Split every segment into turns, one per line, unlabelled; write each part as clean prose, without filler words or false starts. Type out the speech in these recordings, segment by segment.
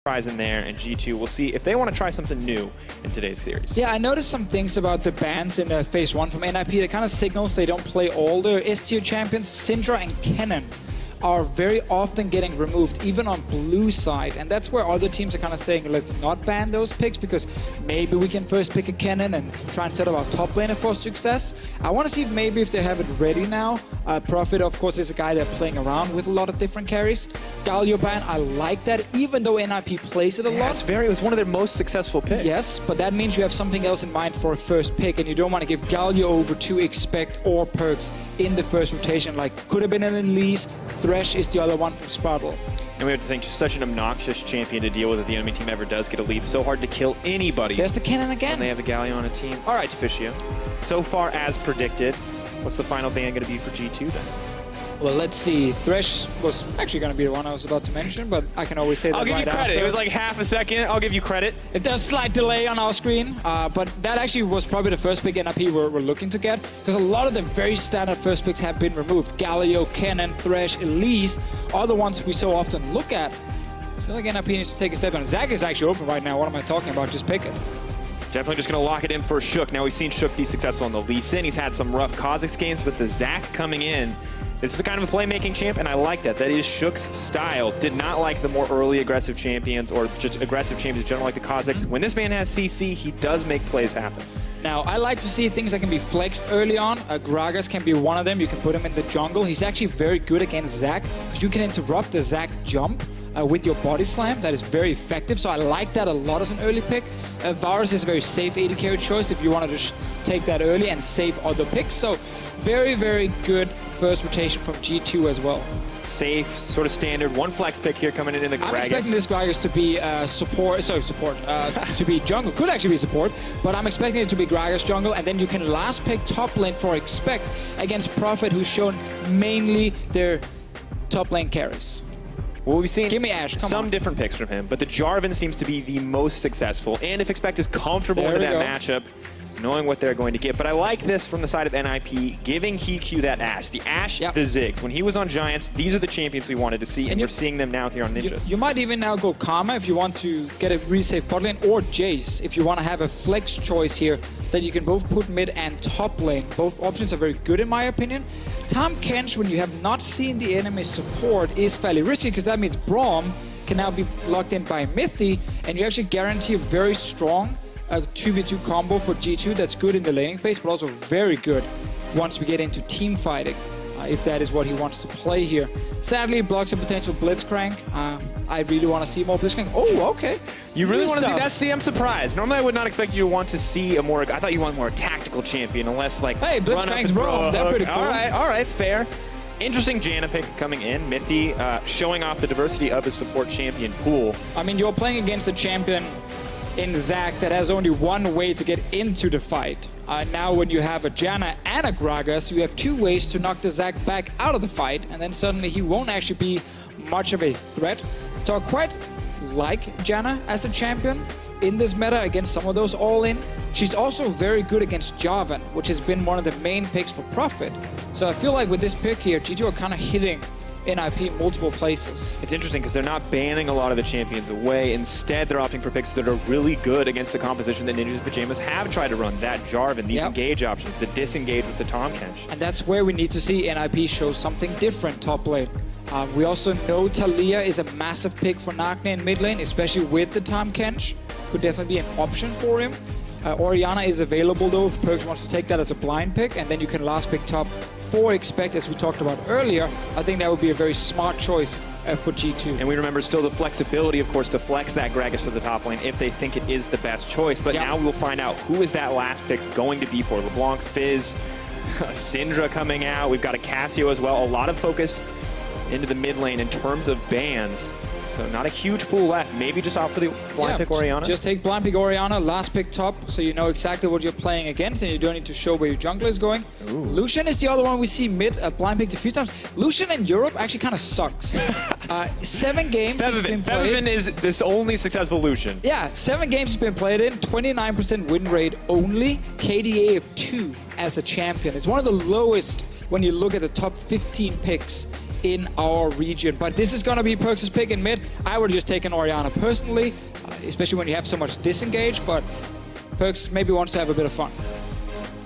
surprise in there, and G2, we'll see if they want to try something new in today's series.
Yeah, I noticed some things about the bans in Phase 1 from NIP that kind of signals they don't play all their S-tier champions. Syndra and Kennen are very often getting removed, even on blue side, and that's where other teams are kind of saying, let's not ban those picks, because maybe we can first pick a Kennen and try and set up our top laner for success. I want to see if they have it ready now. Prophet, of course, is a guy they're playing around with a lot of different carries. Galio ban, I like that, even though NIP plays it a lot.
It was one of their most successful picks.
Yes, but that means you have something else in mind for a first pick, and you don't want to give Galio over to Expect or Perks in the first rotation. Like, could have been an Elise. Thresh is the other one from Spartle.
And we have to think, just such an obnoxious champion to deal with if the enemy team ever does get a lead. So hard to kill anybody.
There's the Kennen again.
And they have a Galio on a team. All right, Deficio. So far as predicted, what's the final ban going to be for G2 then?
Well, let's see. Thresh was actually going to be the one I was about to mention, but I can always say that
I'll give
right
you credit.
after.
It was like half a second. I'll give you credit.
If there's a slight delay on our screen, but that actually was probably the first pick NIP we're looking to get, because a lot of the very standard first picks have been removed. Galio, Kennen, Thresh, Elise are the ones we so often look at. I feel like NIP needs to take a step on. Zac is actually open right now. What am I talking about? Just pick it.
Definitely just going to lock it in for Shook. Now, we've seen Shook be successful on the Lee Sin. He's had some rough Kha'Zix games, but the Zac coming in, this is the kind of a playmaking champ, and I like that. That is Shook's style. Did not like the more early aggressive champions or just aggressive champions in general like the Kha'Zix. When this man has CC, he does make plays happen.
Now, I like to see things that can be flexed early on. Gragas can be one of them. You can put him in the jungle. He's actually very good against Zac, because you can interrupt the Zac jump with your body slam. That is very effective, so I like that a lot as an early pick. Varus is a very safe AD carry choice if you want to take that early and save other picks. So very, very good first rotation from G2 as well.
Safe, sort of standard. One flex pick here coming in the Gragas.
I'm expecting this Gragas to be to be jungle. Could actually be support, but I'm expecting it to be Gragas jungle, and then you can last pick top lane for Expect against Prophet, who's shown mainly their top lane carries.
Well, we've seen
Give me Ashe,
some different picks from him, but the Jarvan seems to be the most successful, and if Expect is comfortable into that matchup, knowing what they're going to get. But I like this from the side of NIP, giving Hiku that Ashe. The Ashe, the Ziggs. When he was on Giants, these are the champions we wanted to see, and we're seeing them now here on Ninjas.
You might even now go Karma if you want to get a really safe bot lane, or Jace if you want to have a flex choice here that you can both put mid and top lane. Both options are very good in my opinion. Tahm Kench, when you have not seen the enemy support, is fairly risky, because that means Braum can now be locked in by Mythi, and you actually guarantee a very strong 2v2 combo for G2 that's good in the laning phase, but also very good once we get into team fighting, if that is what he wants to play here. Sadly, it blocks a potential Blitzcrank. I really want to see more Blitzcrank. Oh, okay.
You really want to see that? See, I'm surprised. Normally, I would not expect you to want to see a more... I thought you want more tactical champion, unless, like...
Hey, Blitzcrank's Braum. They're pretty cool.
All right, fair. Interesting Janna pick coming in. Mythi showing off the diversity of his support champion pool.
I mean, you're playing against a champion in Zac that has only one way to get into the fight. Now when you have a Janna and a Gragas, you have two ways to knock the Zac back out of the fight, and then suddenly he won't actually be much of a threat. So I quite like Janna as a champion in this meta against some of those all-in. She's also very good against Jarvan, which has been one of the main picks for Prophet. So I feel like with this pick here, G2 are kind of hitting NIP multiple places.
It's interesting because they're not banning a lot of the champions away. Instead, they're opting for picks that are really good against the composition that Ninjas and Pyjamas have tried to run. That Jarvan, these engage options, the disengage with the Tahm Kench.
And that's where we need to see NIP show something different top lane. We also know Taliyah is a massive pick for Nagne in mid lane, especially with the Tahm Kench. Could definitely be an option for him. Orianna is available though if Perks wants to take that as a blind pick, and then you can last pick top for Expect, as we talked about earlier. I think that would be a very smart choice for G2.
And we remember still the flexibility, of course, to flex that Gragas to the top lane if they think it is the best choice. But now we'll find out who is that last pick going to be for. LeBlanc, Fizz, Syndra coming out. We've got a Cassio as well. A lot of focus into the mid lane in terms of bans. So not a huge pool left. Maybe just opt for the blind pick Orianna.
Just take blind pick Orianna, last pick top, so you know exactly what you're playing against, and you don't need to show where your jungler is going. Ooh. Lucian is the other one we see mid, blind picked a few times. Lucian in Europe actually kind of sucks. 7 games he's been played.
Febiven is this only successful Lucian.
Yeah, 7 games he's been played in, 29% win rate only, KDA of 2 as a champion. It's one of the lowest when you look at the top 15 picks in our region. But this is going to be Perks' pick in mid. I would just take an Orianna personally, especially when you have so much disengage, but Perks maybe wants to have a bit of fun.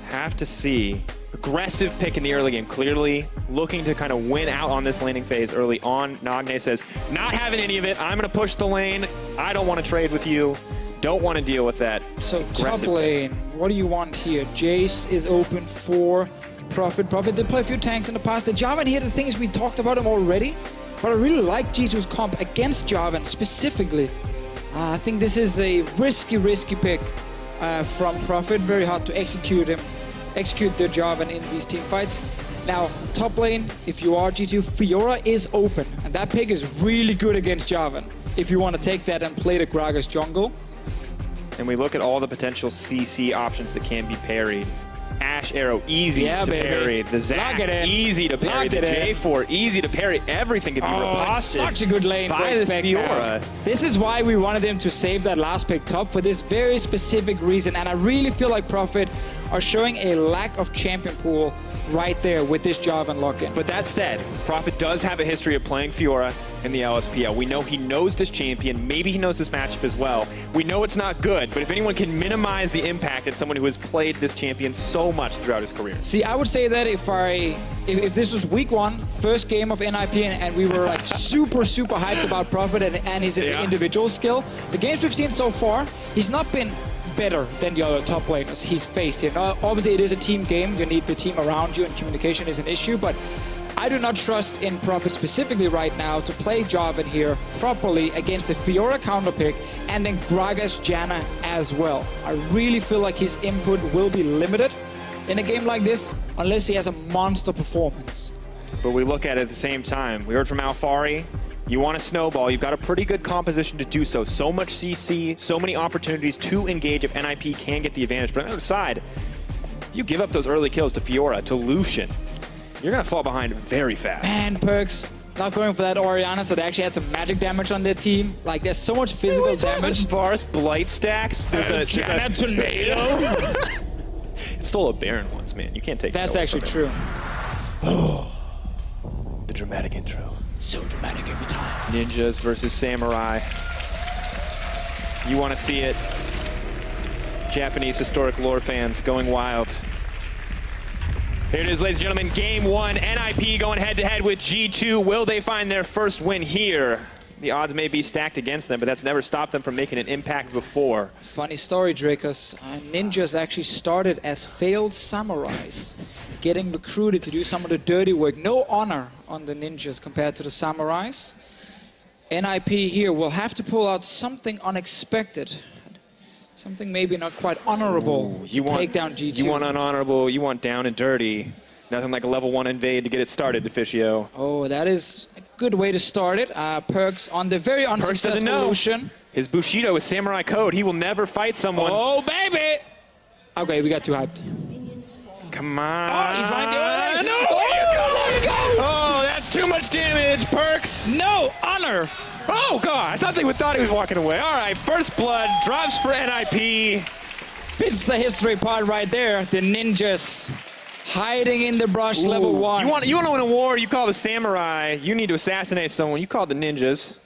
Have to see. Aggressive pick in the early game, clearly looking to kind of win out on this laning phase early on. Nagne says, not having any of it. I'm going to push the lane. I don't want to trade with you. Don't want to deal with that.
So top lane, what do you want here? Jace is open for Prophet. Prophet did play a few tanks in the past. The Jarvan here, the thing is we talked about him already, but I really like G2's comp against Jarvan specifically. I think this is a risky pick from Prophet. Very hard to execute the Jarvan in these team fights. Now, top lane, if you are G2, Fiora is open, and that pick is really good against Jarvan if you want to take that and play the Gragas jungle.
And we look at all the potential CC options that can be parried. Ashe Arrow, easy to parry. The Zac, easy to parry. The J4, easy to parry. Everything can be riposted.
Such a good lane for
this Fiora.
This is why we wanted him to save that last pick top for this very specific reason. And I really feel like Prophet are showing a lack of champion pool right there with this Jarvan lock-in.
But that said, Prophet does have a history of playing Fiora in the LSPL. We know he knows this champion. Maybe he knows this matchup as well. We know it's not good, but if anyone can minimize the impact, it's someone who has played this champion so much throughout his career.
See, I would say that if this was week 1, first game of NIP, and we were like super hyped about Prophet and his individual skill, the games we've seen so far, he's not been better than the other top laners he's faced here. Now, obviously, it is a team game. You need the team around you, and communication is an issue, but I do not trust in Prophet specifically right now to play Jarvan here properly against the Fiora counter pick and then Gragas Janna as well. I really feel like his input will be limited in a game like this unless he has a monster performance.
But we look at it at the same time. We heard from Alfari. You want to snowball, you've got a pretty good composition to do so. So much CC, so many opportunities to engage if NIP can get the advantage. But on the other side, you give up those early kills to Fiora, to Lucian, you're going to fall behind very fast.
Man, Perks not going for that Orianna, so they actually had some magic damage on their team. Like, there's so much physical damage.
Bars, blight stacks. There's
a tornado.
It stole a Baron once, man. You can't take that.
That's actually true.
Oh, the dramatic intro.
So dramatic every time.
Ninjas versus Samurai. You want to see it. Japanese historic lore fans going wild. Here it is, ladies and gentlemen. Game 1. NIP going head-to-head with G2. Will they find their first win here? The odds may be stacked against them, but that's never stopped them from making an impact before.
Funny story, Drakus. Ninjas actually started as failed samurais, getting recruited to do some of the dirty work. No honor on the ninjas compared to the samurais. NIP here will have to pull out something unexpected. Something maybe not quite honorable to take down G2.
You want unhonorable, you want down and dirty. Nothing like a level 1 invade to get it started, Deficio.
Oh, that is a good way to start it. Perks on the very unsuccessful Lucian.
His Bushido is Samurai Code. He will never fight someone.
Oh, baby! Okay, we got too hyped.
Come on.
Oh, he's running the other way.
No! Oh, that's too much damage, Perks.
No, honor.
Oh, God. I thought they thought he was walking away. All right, first blood drops for NIP.
Fits the history part right there. The ninjas hiding in the brush. Ooh. Level 1.
You want to win a war, you call the samurai. You need to assassinate someone, you call the ninjas.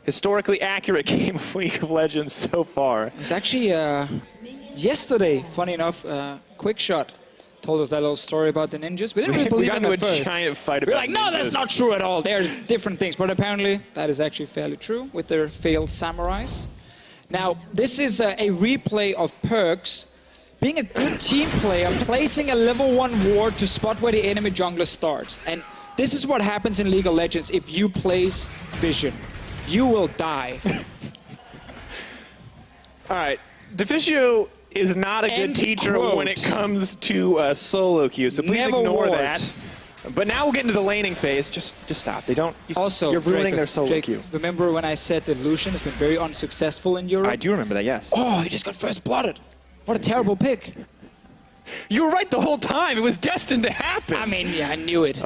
Historically accurate game of League of Legends so far.
It was actually yesterday, funny enough, Quick Shot told us that little story about the ninjas. We didn't really believe him at first.
We got into a giant fight about
We're like, no,
ninjas.
That's not true at all. There's different things. But apparently, that is actually fairly true with their failed samurais. Now, this is a replay of Perks being a good team player, placing a level 1 ward to spot where the enemy jungler starts. And this is what happens in League of Legends if you place Vision. You will die.
All right. Deficio is not a good teacher when it comes to solo queue, so please ignore that. But now we'll get into the laning phase. Just stop. They don't.
Also,
you're ruining their solo queue.
Remember when I said that Lucian has been very unsuccessful in Europe?
I do remember that. Yes.
Oh, he just got first blooded. What a terrible pick.
You were right the whole time. It was destined to happen.
I mean, yeah, I knew it.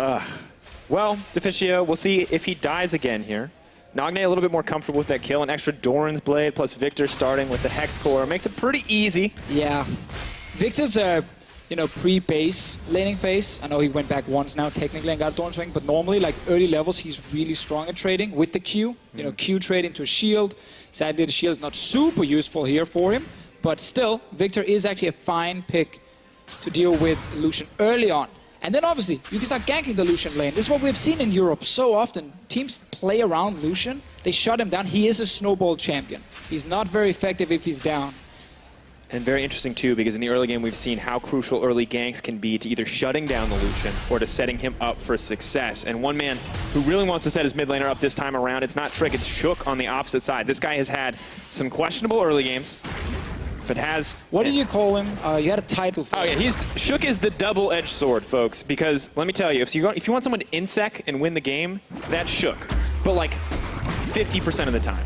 Well, Deficio, we'll see if he dies again here. Nagne a little bit more comfortable with that kill. An extra Doran's Blade plus Victor starting with the Hex Core makes it pretty easy.
Yeah. Victor's you know, pre-base laning phase. I know he went back once now technically and got a Thorn Swing, but normally, like early levels, he's really strong at trading with the Q. You know, Q trade into a shield. Sadly, the shield is not super useful here for him, but still, Victor is actually a fine pick to deal with Lucian early on. And then obviously, you can start ganking the Lucian lane. This is what we've seen in Europe so often. Teams play around Lucian, they shut him down. He is a snowball champion. He's not very effective if he's down.
And very interesting too, because in the early game we've seen how crucial early ganks can be to either shutting down the Lucian or to setting him up for success. And one man who really wants to set his mid laner up this time around, it's not Trick, it's Shook on the opposite side. This guy has had some questionable early games, but has...
What did you call him? You had a title for him.
Oh yeah, Shook is the double-edged sword, folks, because let me tell you, if you want someone to insec and win the game, that's Shook. But like 50% of the time.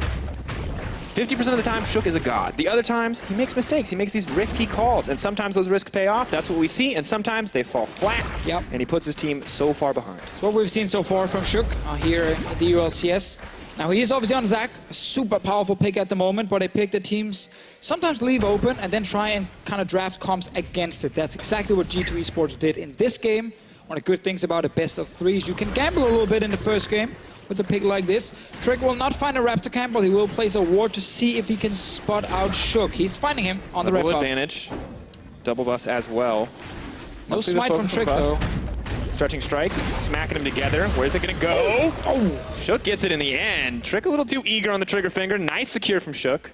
50% of the time, Shook is a god. The other times, he makes mistakes. He makes these risky calls, and sometimes those risks pay off. That's what we see, and sometimes they fall flat, and he puts his team so far behind.
That's what we've seen so far from Shook here in the LCS. Now, he is obviously on Zac, a super powerful pick at the moment, but a pick that teams sometimes leave open and then try and kind of draft comps against it. That's exactly what G2 eSports did in this game. One of the good things about a best of three is you can gamble a little bit in the first game with a pick like this. Trick will not find a Raptor camp, but he will place a ward to see if he can spot out Shook. He's finding him on the red buff.
Advantage. Double buffs as well.
No smite from Trick, though.
Stretching strikes, smacking them together. Where's it gonna go? Oh! Shook gets it in the end. Trick a little too eager on the trigger finger. Nice secure from Shook.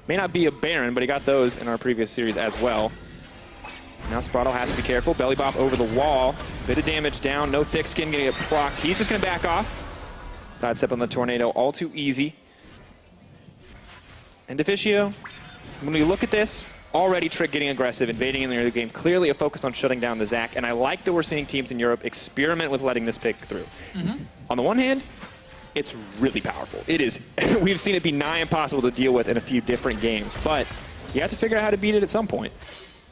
May not be a Baron, but he got those in our previous series as well. Now Sprotle has to be careful. Belly bop over the wall. Bit of damage down. No thick skin gonna get procced. He's just gonna back off. Sidestep on the tornado, all too easy. And Deficio, when we look at this, already Trick getting aggressive, invading in the early game, clearly a focus on shutting down the Zac, and I like that we're seeing teams in Europe experiment with letting this pick through. On the one hand, it's really powerful. It is. We've seen it be nigh impossible to deal with in a few different games, but you have to figure out how to beat it at some point.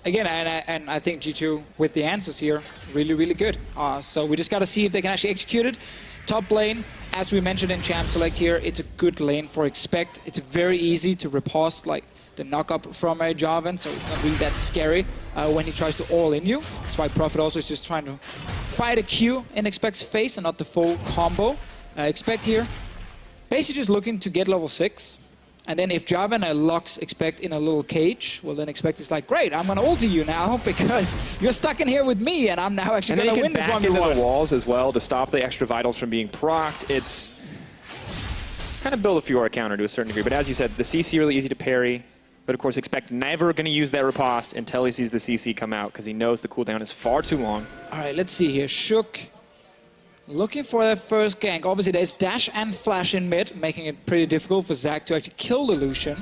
Again, and I think G2, with the answers here, really, really good. So we just got to see if they can actually execute it. Top lane, as we mentioned in Champ Select here, it's a good lane for Expect. It's very easy to riposte like the knock-up from a Jarvan, so it's not really that scary when he tries to all-in you. That's why Prophet also is just trying to fight a Q in Expect's face and not the full combo. Expect here, basically just looking to get level 6. And then if Jarvan locks Expect in a little cage, well then Expect is like, great, I'm gonna ulti you now because you're stuck in here with me and I'm now actually gonna win this 1v1.
And then he can back into the walls as well to stop the extra vitals from being procced. It's kind of build a Fiora counter to a certain degree, but as you said, the CC really easy to parry, but of course Expect never gonna use that riposte until he sees the CC come out because he knows the cooldown is far too long.
All right, let's see here. Shook looking for that first gank. Obviously, there's dash and flash in mid, making it pretty difficult for Zac to actually kill the Lucian.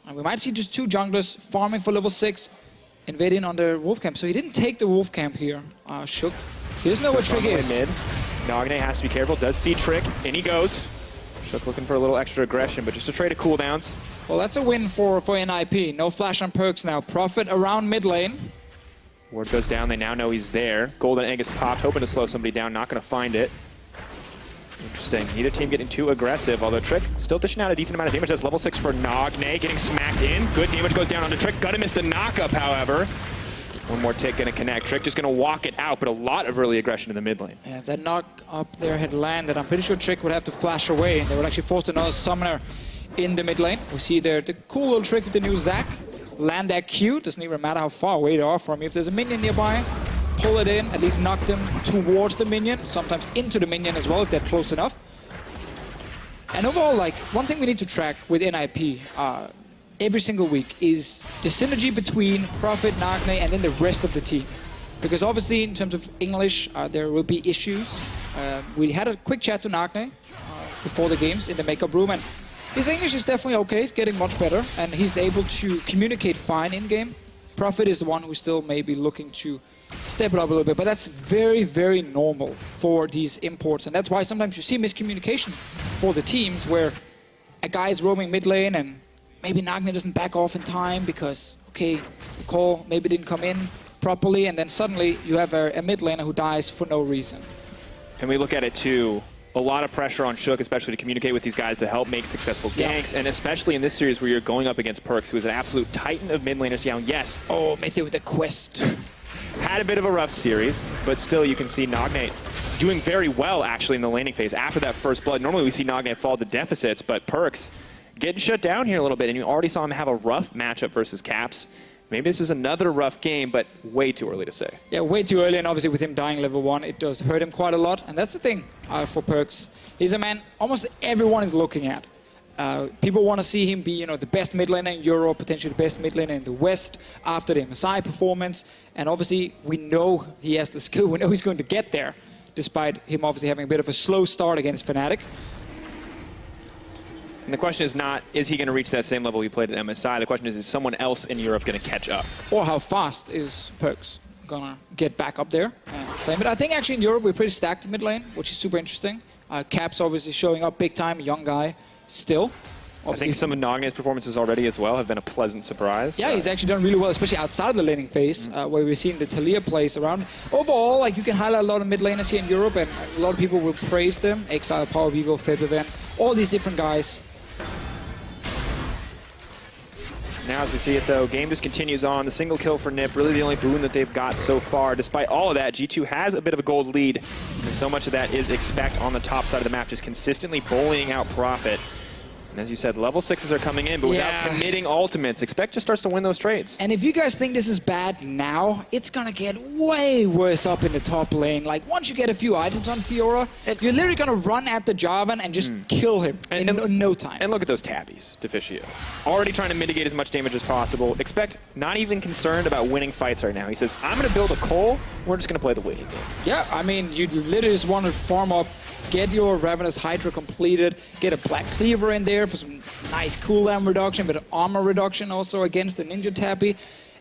And we might see just two junglers farming for level 6, invading on the Wolf camp. So he didn't take the Wolf camp here, Shook. He doesn't know where Trick is.
Mid. Nagne has to be careful, does see Trick, in he goes. Shook looking for a little extra aggression, but just a trade of cooldowns.
Well, that's a win for NIP. No flash on perks now. Prophet around mid lane.
Ward goes down, they now know he's there. Golden Egg is popped, hoping to slow somebody down, not gonna find it. Interesting, neither team getting too aggressive, although Trick still dishing out a decent amount of damage. That's level 6 for Nagne, getting smacked in. Good damage goes down onto Trick, gonna miss the knockup, however. One more tick gonna connect. Trick just gonna walk it out, but a lot of early aggression in the mid lane.
Yeah, if that knock up there had landed, I'm pretty sure Trick would have to flash away, and they would actually force another summoner in the mid lane. We see there the cool little trick with the new Zac. Land that Q, doesn't even matter how far away they are from you. If there's a minion nearby, pull it in, at least knock them towards the minion, sometimes into the minion as well if they're close enough. And overall, like, one thing we need to track with NIP every single week is the synergy between Prophet, Nagne, and then the rest of the team. Because obviously, in terms of English, there will be issues. We had a quick chat to Nagne before the games in the makeup room, and his English is definitely okay, it's getting much better, and he's able to communicate fine in-game. Prophet is the one who's still maybe looking to step it up a little bit, but that's very, very normal for these imports, and that's why sometimes you see miscommunication for the teams where a guy is roaming mid lane and maybe Nagne doesn't back off in time because, okay, the call maybe didn't come in properly, and then suddenly you have a mid laner who dies for no reason.
And we look at it too, a lot of pressure on Shook, especially to communicate with these guys to help make successful ganks, and especially in this series where you're going up against Perks, who is an absolute titan of mid laners. Yes.
Oh, Matthew with the quest.
Had a bit of a rough series, but still you can see Nagne doing very well actually in the laning phase after that first blood. Normally we see Nagne fall to deficits, but Perks getting shut down here a little bit, and you already saw him have a rough matchup versus Caps. Maybe this is another rough game, but way too early to say.
Yeah, way too early, and obviously with him dying level 1, it does hurt him quite a lot. And that's the thing for Perks. He's a man almost everyone is looking at. People want to see him be, the best mid laner in Europe, potentially the best mid laner in the West after the MSI performance. And obviously, we know he has the skill. We know he's going to get there, despite him obviously having a bit of a slow start against Fnatic.
And the question is not, is he going to reach that same level he played at MSI? The question is someone else in Europe going to catch up?
Or how fast is Perks going to get back up there and claim it? I think actually in Europe we're pretty stacked mid lane, which is super interesting. Caps obviously showing up big time, young guy still.
I think some of Nagne's performances already as well have been a pleasant surprise.
Yeah, he's actually done really well, especially outside of the laning phase, where we've seen the Talia plays around. Overall, you can highlight a lot of mid laners here in Europe, and a lot of people will praise them. Exile, Power Vivo, Febiven, all these different guys.
Now as we see it though, game just continues on. The single kill for Nip, really the only boon that they've got so far. Despite all of that, G2 has a bit of a gold lead, and so much of that is Expect on the top side of the map, just consistently bullying out Profit. And as you said, level 6s are coming in, but without committing ultimates, Expect just starts to win those trades.
And if you guys think this is bad now, it's gonna get way worse up in the top lane. Once you get a few items on Fiora, you're literally gonna run at the Jarvan and just kill him in no time.
And look at those tabbies, Deficio. Already trying to mitigate as much damage as possible. Expect not even concerned about winning fights right now. He says, I'm gonna build a Cole, we're just gonna play the waiting game.
Yeah, I mean, you literally just want to farm up, get your Ravenous Hydra completed, get a Black Cleaver in there for some nice cooldown reduction, but armor reduction also against the Ninja Tappy,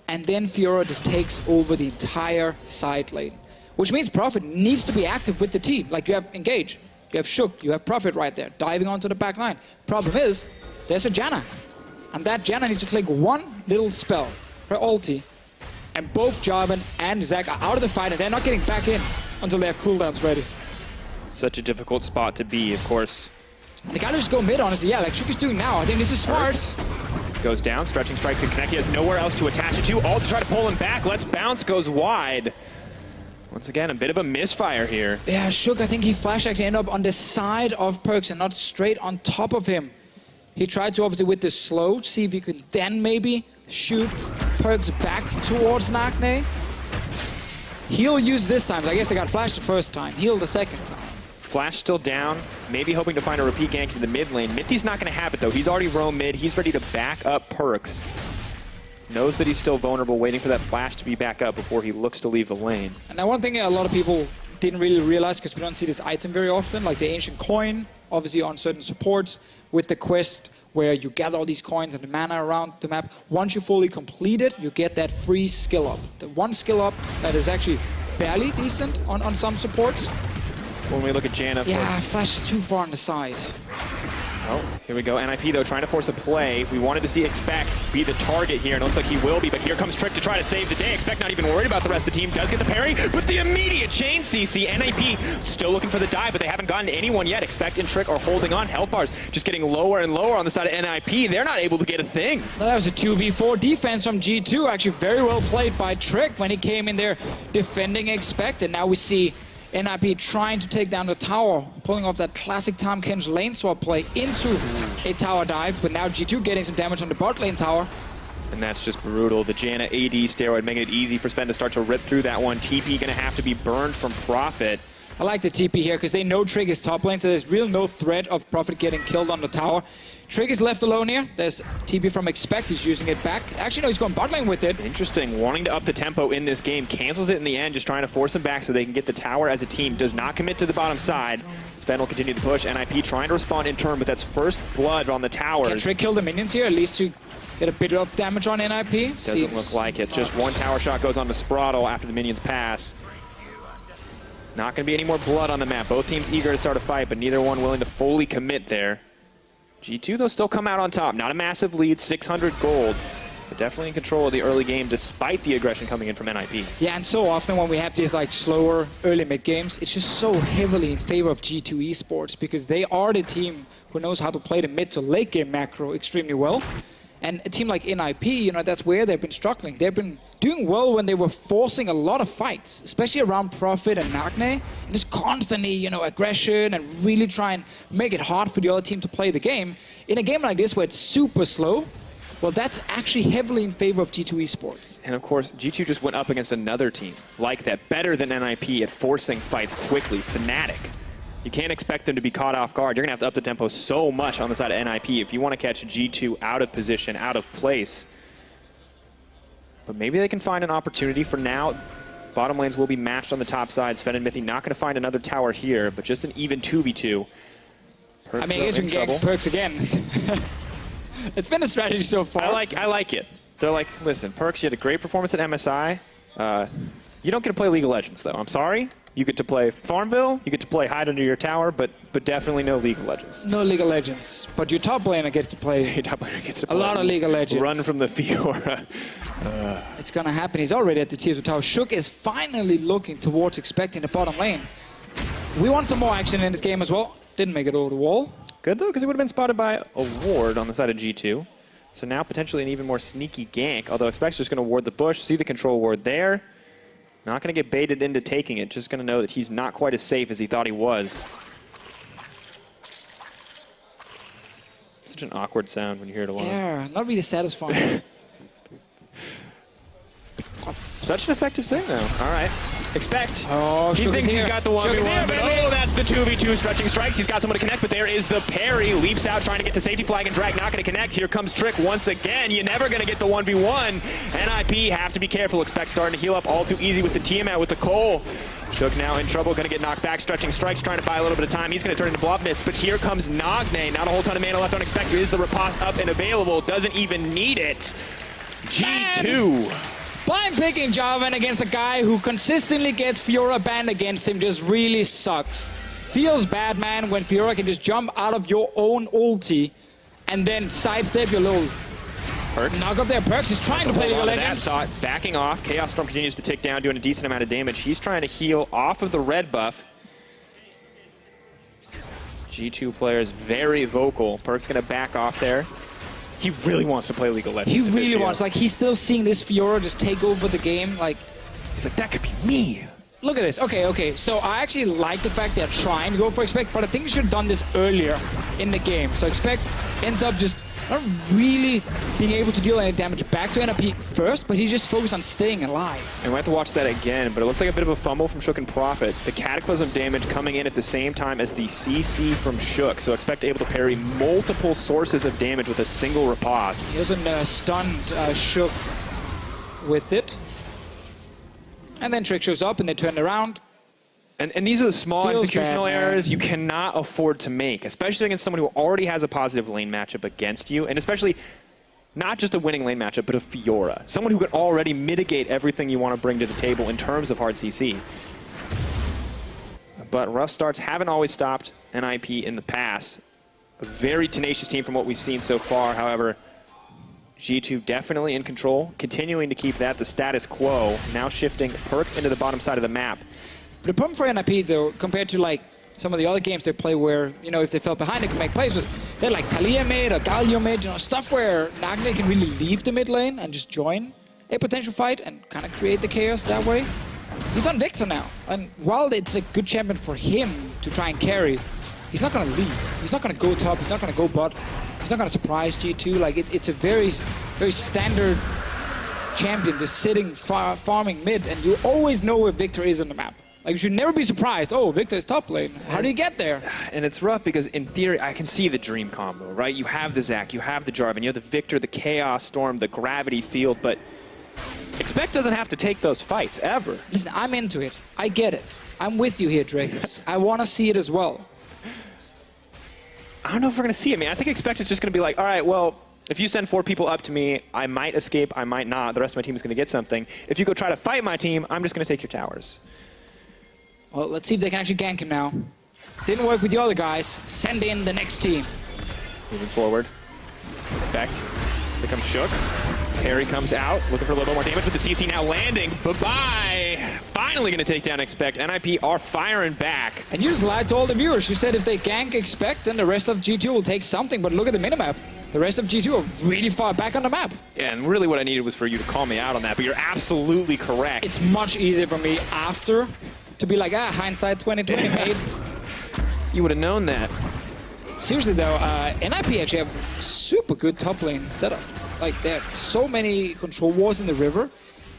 and then Fiora just takes over the entire side lane. Which means Prophet needs to be active with the team. You have Engage, you have Shook, you have Prophet right there, diving onto the back line. Problem is, there's a Janna, and that Janna needs to click one little spell, her ulti, and both Jarvan and Zac are out of the fight, and they're not getting back in until they have cooldowns ready.
Such a difficult spot to be, of course.
They gotta just go mid, honestly. Yeah, Shook is doing now. I think this is smart.
Goes down, stretching strikes can connect. He has nowhere else to attach it to. All to try to pull him back. Let's bounce, goes wide. Once again, a bit of a misfire here.
Yeah, Shook, I think he flashed actually ended up on the side of Perks and not straight on top of him. He tried to, obviously, with the slow, see if he could then maybe shoot Perks back towards Nagne. He'll use this time. I guess they got flashed the first time. Heal the second time.
Flash still down, maybe hoping to find a repeat gank in the mid lane. Mithy's not going to have it, though. He's already roamed mid. He's ready to back up Perks. Knows that he's still vulnerable, waiting for that flash to be back up before he looks to leave the lane.
And now one thing a lot of people didn't really realize, because we don't see this item very often, like the Ancient Coin, obviously on certain supports, with the quest where you gather all these coins and the mana around the map. Once you fully complete it, you get that free skill up. The one skill up that is actually fairly decent on some supports.
When we look at Janna.
Yeah, flash is too far on the side.
Oh, here we go. NIP, though, trying to force a play. We wanted to see Expect be the target here, and it looks like he will be, but here comes Trick to try to save the day. Expect not even worried about the rest of the team. Does get the parry, but the immediate chain CC. NIP still looking for the dive, but they haven't gotten to anyone yet. Expect and Trick are holding on. Health bars just getting lower and lower on the side of NIP. They're not able to get a thing.
Well, that was a 2v4 defense from G2. Actually very well played by Trick when he came in there defending Expect, and now we see NIP trying to take down the tower, pulling off that classic Tahm Kench lane swap play into a tower dive, but now G2 getting some damage on the bot lane tower.
And that's just brutal. The Janna AD steroid making it easy for Sven to start to rip through that one. TP gonna have to be burned from Profit.
I like the TP here because they know Trick is top lane, so there's real no threat of Profit getting killed on the tower. Trick is left alone here. There's TP from Expect. He's using it back. Actually, no, he's going bot lane with it.
Interesting. Wanting to up the tempo in this game. Cancels it in the end, just trying to force him back so they can get the tower as a team. Does not commit to the bottom side. Sven will continue to push. NIP trying to respond in turn, but that's first blood on the towers.
Can Trick kill the minions here, at least to get a bit of damage on NIP?
Doesn't look like it. Just one tower shot goes on to Spraddle after the minions pass. Not going to be any more blood on the map. Both teams eager to start a fight, but neither one willing to fully commit there. G2, though, still come out on top. Not a massive lead, 600 gold. But definitely in control of the early game, despite the aggression coming in from NIP.
Yeah, and so often when we have these like slower early mid games, it's just so heavily in favor of G2 eSports because they are the team who knows how to play the mid to late game macro extremely well. And a team like NIP, you know, that's where they've been struggling. They've been doing well when they were forcing a lot of fights, especially around Profit and Nagne, and just constantly, you know, aggression and really try and make it hard for the other team to play the game. In a game like this where it's super slow, well, that's actually heavily in favor of G2 eSports.
And of course, G2 just went up against another team like that, better than NIP at forcing fights quickly, Fnatic. You can't expect them to be caught off guard. You're going to have to up the tempo so much on the side of NIP if you want to catch G2 out of position, out of place. But maybe they can find an opportunity. For now, bottom lanes will be matched on the top side. Sven and Mithy not going to find another tower here, but just an even 2v2.
I mean, I guess we can gank Perks again. It's been a strategy so far.
I like it. They're like, listen, Perks, you had a great performance at MSI. You don't get to play League of Legends, though. I'm sorry. You get to play Farmville, you get to play hide under your tower, but definitely no League of Legends.
No League of Legends, but your top laner gets to play.
Your top laner gets to play
a lot of League of Legends.
Run from the Fiora.
It's gonna happen. He's already at the tier 2 tower. Shook is finally looking towards expecting the bottom lane. We want some more action in this game as well. Didn't make it over the wall.
Good though, because he would have been spotted by a ward on the side of G2. So now potentially an even more sneaky gank, although Expect's just going to ward the bush, see the control ward there. Not going to get baited into taking it, just going to know that he's not quite as safe as he thought he was. Such an awkward sound when you hear it alone.
Yeah, not really satisfying.
Such an effective thing, though. All right. Expect.
Oh,
he thinks he's got the 1v1, but oh, that's the 2v2 stretching strikes. He's got someone to connect, but there is the parry. Leaps out, trying to get to safety flag and drag. Not going to connect. Here comes Trick once again. You're never going to get the 1v1. NIP have to be careful. Expect starting to heal up all too easy with the Tiamat, with the Cole. Shook now in trouble, going to get knocked back. Stretching strikes, trying to buy a little bit of time. He's going to turn into Blobnitz, but here comes Nagne. Not a whole ton of mana left on Expect. Is the riposte up and available? Doesn't even need it. G2.
Blind picking Jarvan against a guy who consistently gets Fiora banned against him just really sucks. Feels bad, man, when Fiora can just jump out of your own ulti and then sidestep your little
Perks.
knock up there. Perks is trying to play League of Legends.
Backing off. Chaos Storm continues to tick down, doing a decent amount of damage. He's trying to heal off of the red buff. G2 player is very vocal. Perks going to back off there. He really wants to play League of Legends.
He really wants. Like, he's still seeing this Fiora just take over the game. Like,
he's like, that could be me.
Look at this. Okay. So I actually like the fact they're trying to go for Expect, but I think you should have done this earlier in the game. So Expect ends up just not really being able to deal any damage back to NIP first, but he's just focused on staying alive.
And we have to watch that again, but it looks like a bit of a fumble from Shook and Profit. The Cataclysm damage coming in at the same time as the CC from Shook, so Expect able to parry multiple sources of damage with a single riposte.
He doesn't stunned Shook with it. And then Trick shows up and they turn around.
And these are the small executional errors you cannot afford to make, especially against someone who already has a positive lane matchup against you, and especially not just a winning lane matchup, but a Fiora. Someone who could already mitigate everything you want to bring to the table in terms of hard CC. But rough starts haven't always stopped NIP in the past. A very tenacious team from what we've seen so far, however. G2 definitely in control, continuing to keep that the status quo, now shifting Perks into the bottom side of the map.
The problem for NIP, though, compared to like some of the other games they play where, you know, if they fell behind, they could make plays, was they're like Talia mid or Galio mid, you know, stuff where Nagne can really leave the mid lane and just join a potential fight and kind of create the chaos that way. He's on Victor now, and while it's a good champion for him to try and carry, he's not going to leave. He's not going to go top, he's not going to go bot, he's not going to surprise G2. Like, it's a very, very standard champion just sitting farming mid, and you always know where Victor is on the map. Like, you should never be surprised. Oh, Victor's top lane. How do you get there?
And it's rough because, in theory, I can see the dream combo, right? You have the Zac, you have the Jarvan, you have the Victor, the Chaos Storm, the Gravity Field, but Expect doesn't have to take those fights, ever.
Listen, I'm into it. I get it. I'm with you here, Dracos. I want to see it as well.
I don't know if we're going to see it. I mean, I think Expect is just going to be like, all right, well, if you send 4 people up to me, I might escape, I might not. The rest of my team is going to get something. If you go try to fight my team, I'm just going to take your towers.
Well, let's see if they can actually gank him now. Didn't work with the other guys. Send in the next team.
Moving forward. Expect. Here comes Shook. Perry comes out, looking for a little more damage with the CC now landing. Bye-bye. Finally going to take down Expect. NIP are firing back.
And you just lied to all the viewers. You said if they gank Expect, then the rest of G2 will take something. But look at the minimap. The rest of G2 are really far back on the map.
Yeah, and really what I needed was for you to call me out on that, but you're absolutely correct.
It's much easier for me after to be like, hindsight 2020 made.
You would have known that.
Seriously though, NIP actually have super good top lane setup. Like, they have so many control wards in the river.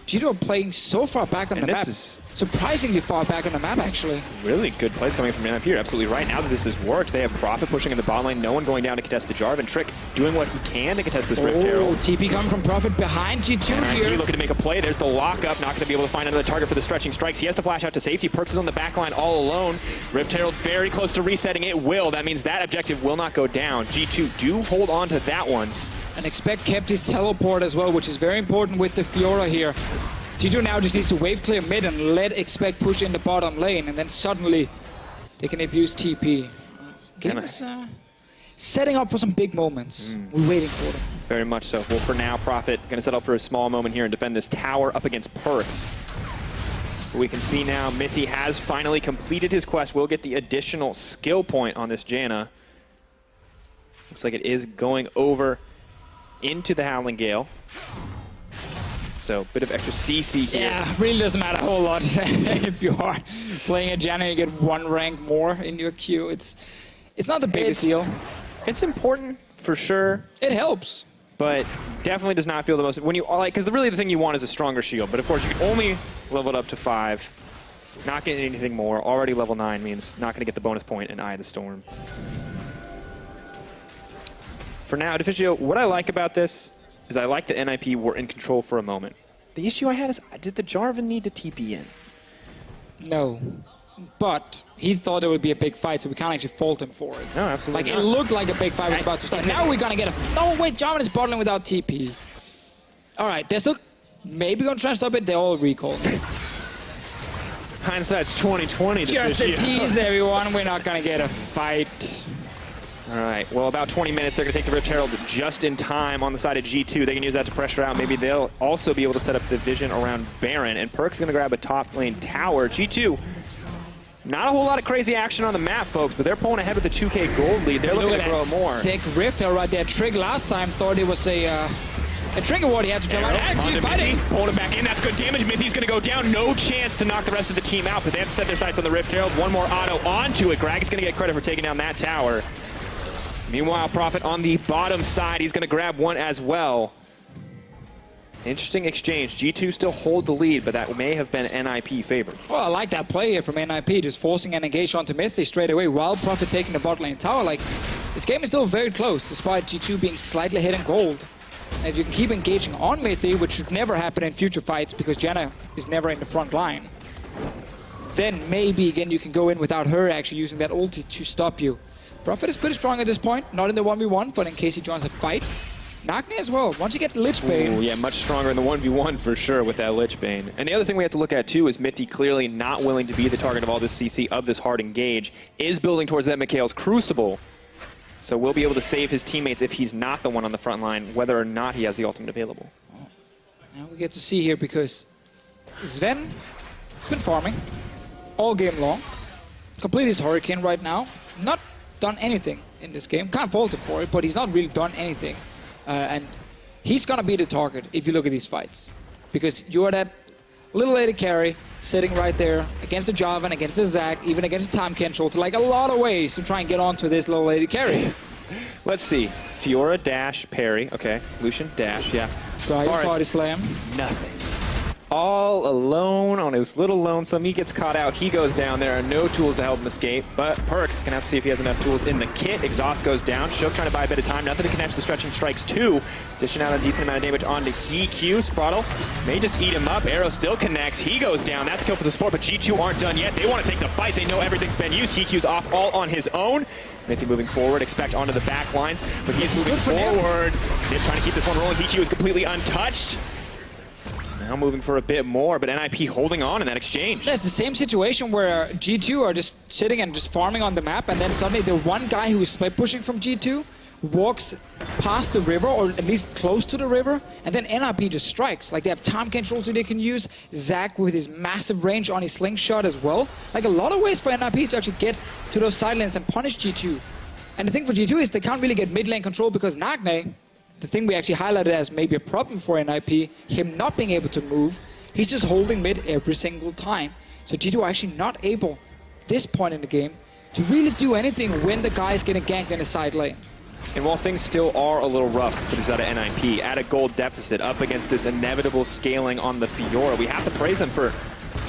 G2 are playing so far back on the map. Surprisingly far back on the map, actually.
Really good plays coming from NIP. You're absolutely right. Now that this has worked, they have Prophet pushing in the bot lane. No one going down to contest the Jarvan. Trick doing what he can to contest this Rift Herald.
TP coming from Prophet behind G2 here.
Looking to make a play. There's the lockup. Not going to be able to find another target for the stretching strikes. He has to flash out to safety. Perks is on the back line all alone. Rift Herald very close to resetting. It will. That means that objective will not go down. G2 do hold on to that one.
And Expect kept his teleport as well, which is very important with the Fiora here. G2 now just needs to wave clear mid and let Expect push in the bottom lane, and then suddenly they can abuse TP. Game is setting up for some big moments. We're waiting for them.
Very much so. Well, for now, Prophet going to set up for a small moment here and defend this tower up against Perks. We can see now Mithy has finally completed his quest. We'll get the additional skill point on this Janna. Looks like it is going over into the Howling Gale. So, bit of extra CC here.
Yeah, really doesn't matter a whole lot. If you are playing a Janna, you get one rank more in your queue. It's not the biggest deal.
It's important for sure.
It helps,
but definitely does not feel the most. When you like, because really the thing you want is a stronger shield. But of course, you can only level it up to 5. Not getting anything more. Already level 9 means not going to get the bonus point in Eye of the Storm. For now, Deficio, what I like about this is I like that NIP were in control for a moment. The issue I had is, did the Jarvan need to TP in?
No. But he thought it would be a big fight, so we can't actually fault him for it.
No, absolutely
Like, it looked like a big fight was about to start. Now we're going to get a... No, wait, Jarvan is bottling without TP. All right, they're still maybe going to try and stop it. They're all recalled.
Hindsight's 2020.
Just a tease, everyone. We're not going to get a fight.
All right, well, about 20 minutes. They're going to take the Rift Herald just in time on the side of G2. They can use that to pressure out. Maybe they'll also be able to set up the vision around Baron. And Perk's going to grab a top lane tower. G2, not a whole lot of crazy action on the map, folks, but they're pulling ahead with the 2K gold lead. They're looking to grow more.
Sick Rift Herald right there. Trig last time thought it was a trigger ward he had to jump out. Actually fighting.
Pulling him back in. That's good damage. Mithy's going to go down. No chance to knock the rest of the team out, but they have to set their sights on the Rift Herald. One more auto onto it. Greg is going to get credit for taking down that tower. Meanwhile, Prophet on the bottom side, he's going to grab one as well. Interesting exchange. G2 still hold the lead, but that may have been NIP favored.
Well, I like that play here from NIP, just forcing an engage onto Mithy straight away while Prophet taking the bot lane tower. Like, this game is still very close, despite G2 being slightly ahead in gold. And if you can keep engaging on Mithy, which should never happen in future fights because Janna is never in the front line, then maybe, again, you can go in without her actually using that ulti to stop you. Prophet is pretty strong at this point, not in the 1v1, but in case he joins a fight. Nagni as well, once you get Lich Bane.
Ooh, yeah, much stronger in the 1v1 for sure with that Lich Bane. And the other thing we have to look at too is Mithy clearly not willing to be the target of all this CC, of this hard engage, is building towards that Mikhail's Crucible. So we'll be able to save his teammates if he's not the one on the front line, whether or not he has the ultimate available.
Now we get to see here because Sven has been farming all game long. Complete his Hurricane right now. Not done anything in this game. Can't fault him for it, but he's not really done anything. And he's gonna be the target if you look at these fights. Because you're that little lady carry sitting right there against the Jarvan, against the Zac, even against the Time Control, to like a lot of ways to try and get onto this little lady carry.
Let's see. Fiora, dash, parry. Okay. Lucian, dash, yeah.
Try Body Slam.
Nothing. All alone on his little lonesome. He gets caught out. He goes down. There are no tools to help him escape, but Perks can have to see if he has enough tools in the kit. Exhaust goes down. Shook trying to buy a bit of time. Nothing to connect the stretching strikes too. Dishing out a decent amount of damage onto HeQ. Spraddle may just eat him up. Arrow still connects. He goes down. That's a kill for the sport, but G2 aren't done yet. They want to take the fight. They know everything's been used. HeQ's off all on his own. Mithy moving forward, expect onto the back lines, but he's moving forward. They're trying to keep this one rolling. HeQ is completely untouched. Now moving for a bit more, but NIP holding on in that exchange.
That's the same situation where G2 are just sitting and just farming on the map, and then suddenly the one guy who is split pushing from G2 walks past the river, or at least close to the river, and then NIP just strikes. Like, they have time control they can use, Zach with his massive range on his slingshot as well. Like, a lot of ways for NIP to actually get to those side lanes and punish G2. And the thing for G2 is they can't really get mid lane control because Nagne, the thing we actually highlighted as maybe a problem for NIP, him not being able to move, he's just holding mid every single time. So G2 are actually not able, this point in the game, to really do anything when the guy is getting ganked in the side lane.
And while things still are a little rough for the Zeta NIP, at a gold deficit up against this inevitable scaling on the Fiora, we have to praise them for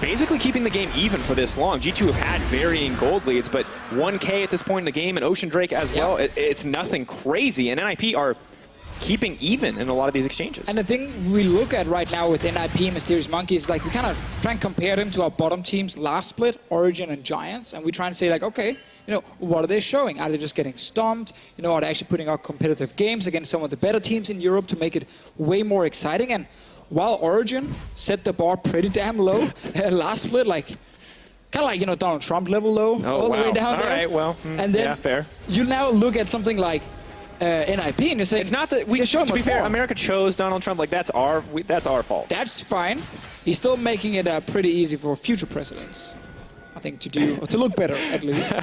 basically keeping the game even for this long. G2 have had varying gold leads, but 1K at this point in the game, and Ocean Drake as well, it's nothing crazy. And NIP are keeping even in a lot of these exchanges. And
the thing we look at right now with NIP, Mysterious Monkeys, is like we kind of try and compare them to our bottom teams last split, Origin and Giants, and we try and say like, okay, you know, what are they showing? Are they just getting stomped? You know, are they actually putting out competitive games against some of the better teams in Europe to make it way more exciting? And while Origin set the bar pretty damn low last split, like kind of like, you know, Donald Trump level low, all the way down there.
All right, well,
and then
yeah, fair.
You now look at something like NIP and you're saying,
it's not that we
just show
to be fair, America chose Donald Trump. Like that's our fault.
That's fine. He's still making it pretty easy for future presidents, I think, to do or to look better at least.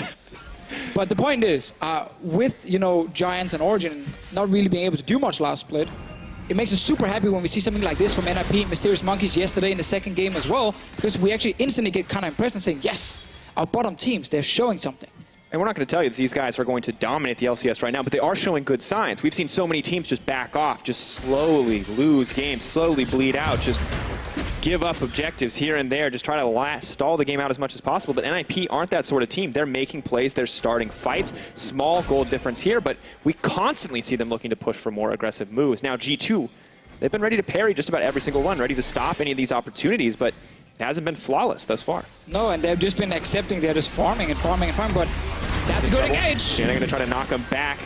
But the point is, with, you know, Giants and Origin not really being able to do much last split, it makes us super happy when we see something like this from NIP, Mysterious Monkeys yesterday in the second game as well, because we actually instantly get kind of impressed and saying, yes, our bottom teams, they're showing something.
And we're not going to tell you that these guys are going to dominate the LCS right now, but they are showing good signs. We've seen so many teams just back off, just slowly lose games, slowly bleed out, just give up objectives here and there, just try to stall the game out as much as possible. But NIP aren't that sort of team. They're making plays, they're starting fights. Small gold difference here, but we constantly see them looking to push for more aggressive moves. Now G2, they've been ready to parry just about every single one, ready to stop any of these opportunities, but it hasn't been flawless thus far.
No, and they've just been accepting, they're just farming and farming and farming, but that's a good engage.
And they're going to try to knock him back.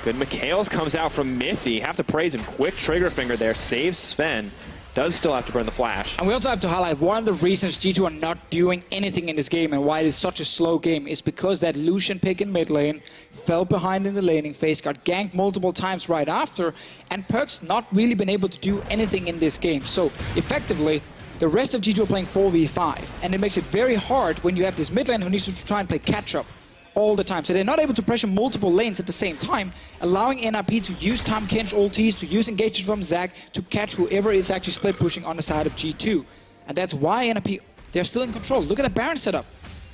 Good Mikhails comes out from Mithy. Have to praise him. Quick trigger finger there, saves Sven. Does still have to burn the flash.
And we also have to highlight one of the reasons G2 are not doing anything in this game and why it is such a slow game is because that Lucian pick in mid lane fell behind in the laning phase, got ganked multiple times right after, and Perk's not really been able to do anything in this game. So effectively, the rest of G2 are playing 4v5, and it makes it very hard when you have this mid lane who needs to try and play catch-up all the time. So they're not able to pressure multiple lanes at the same time, allowing NIP to use Tahm Kench ultis, to use engages from Zach, to catch whoever is actually split pushing on the side of G2. And that's why NIP, they're still in control. Look at the Baron setup.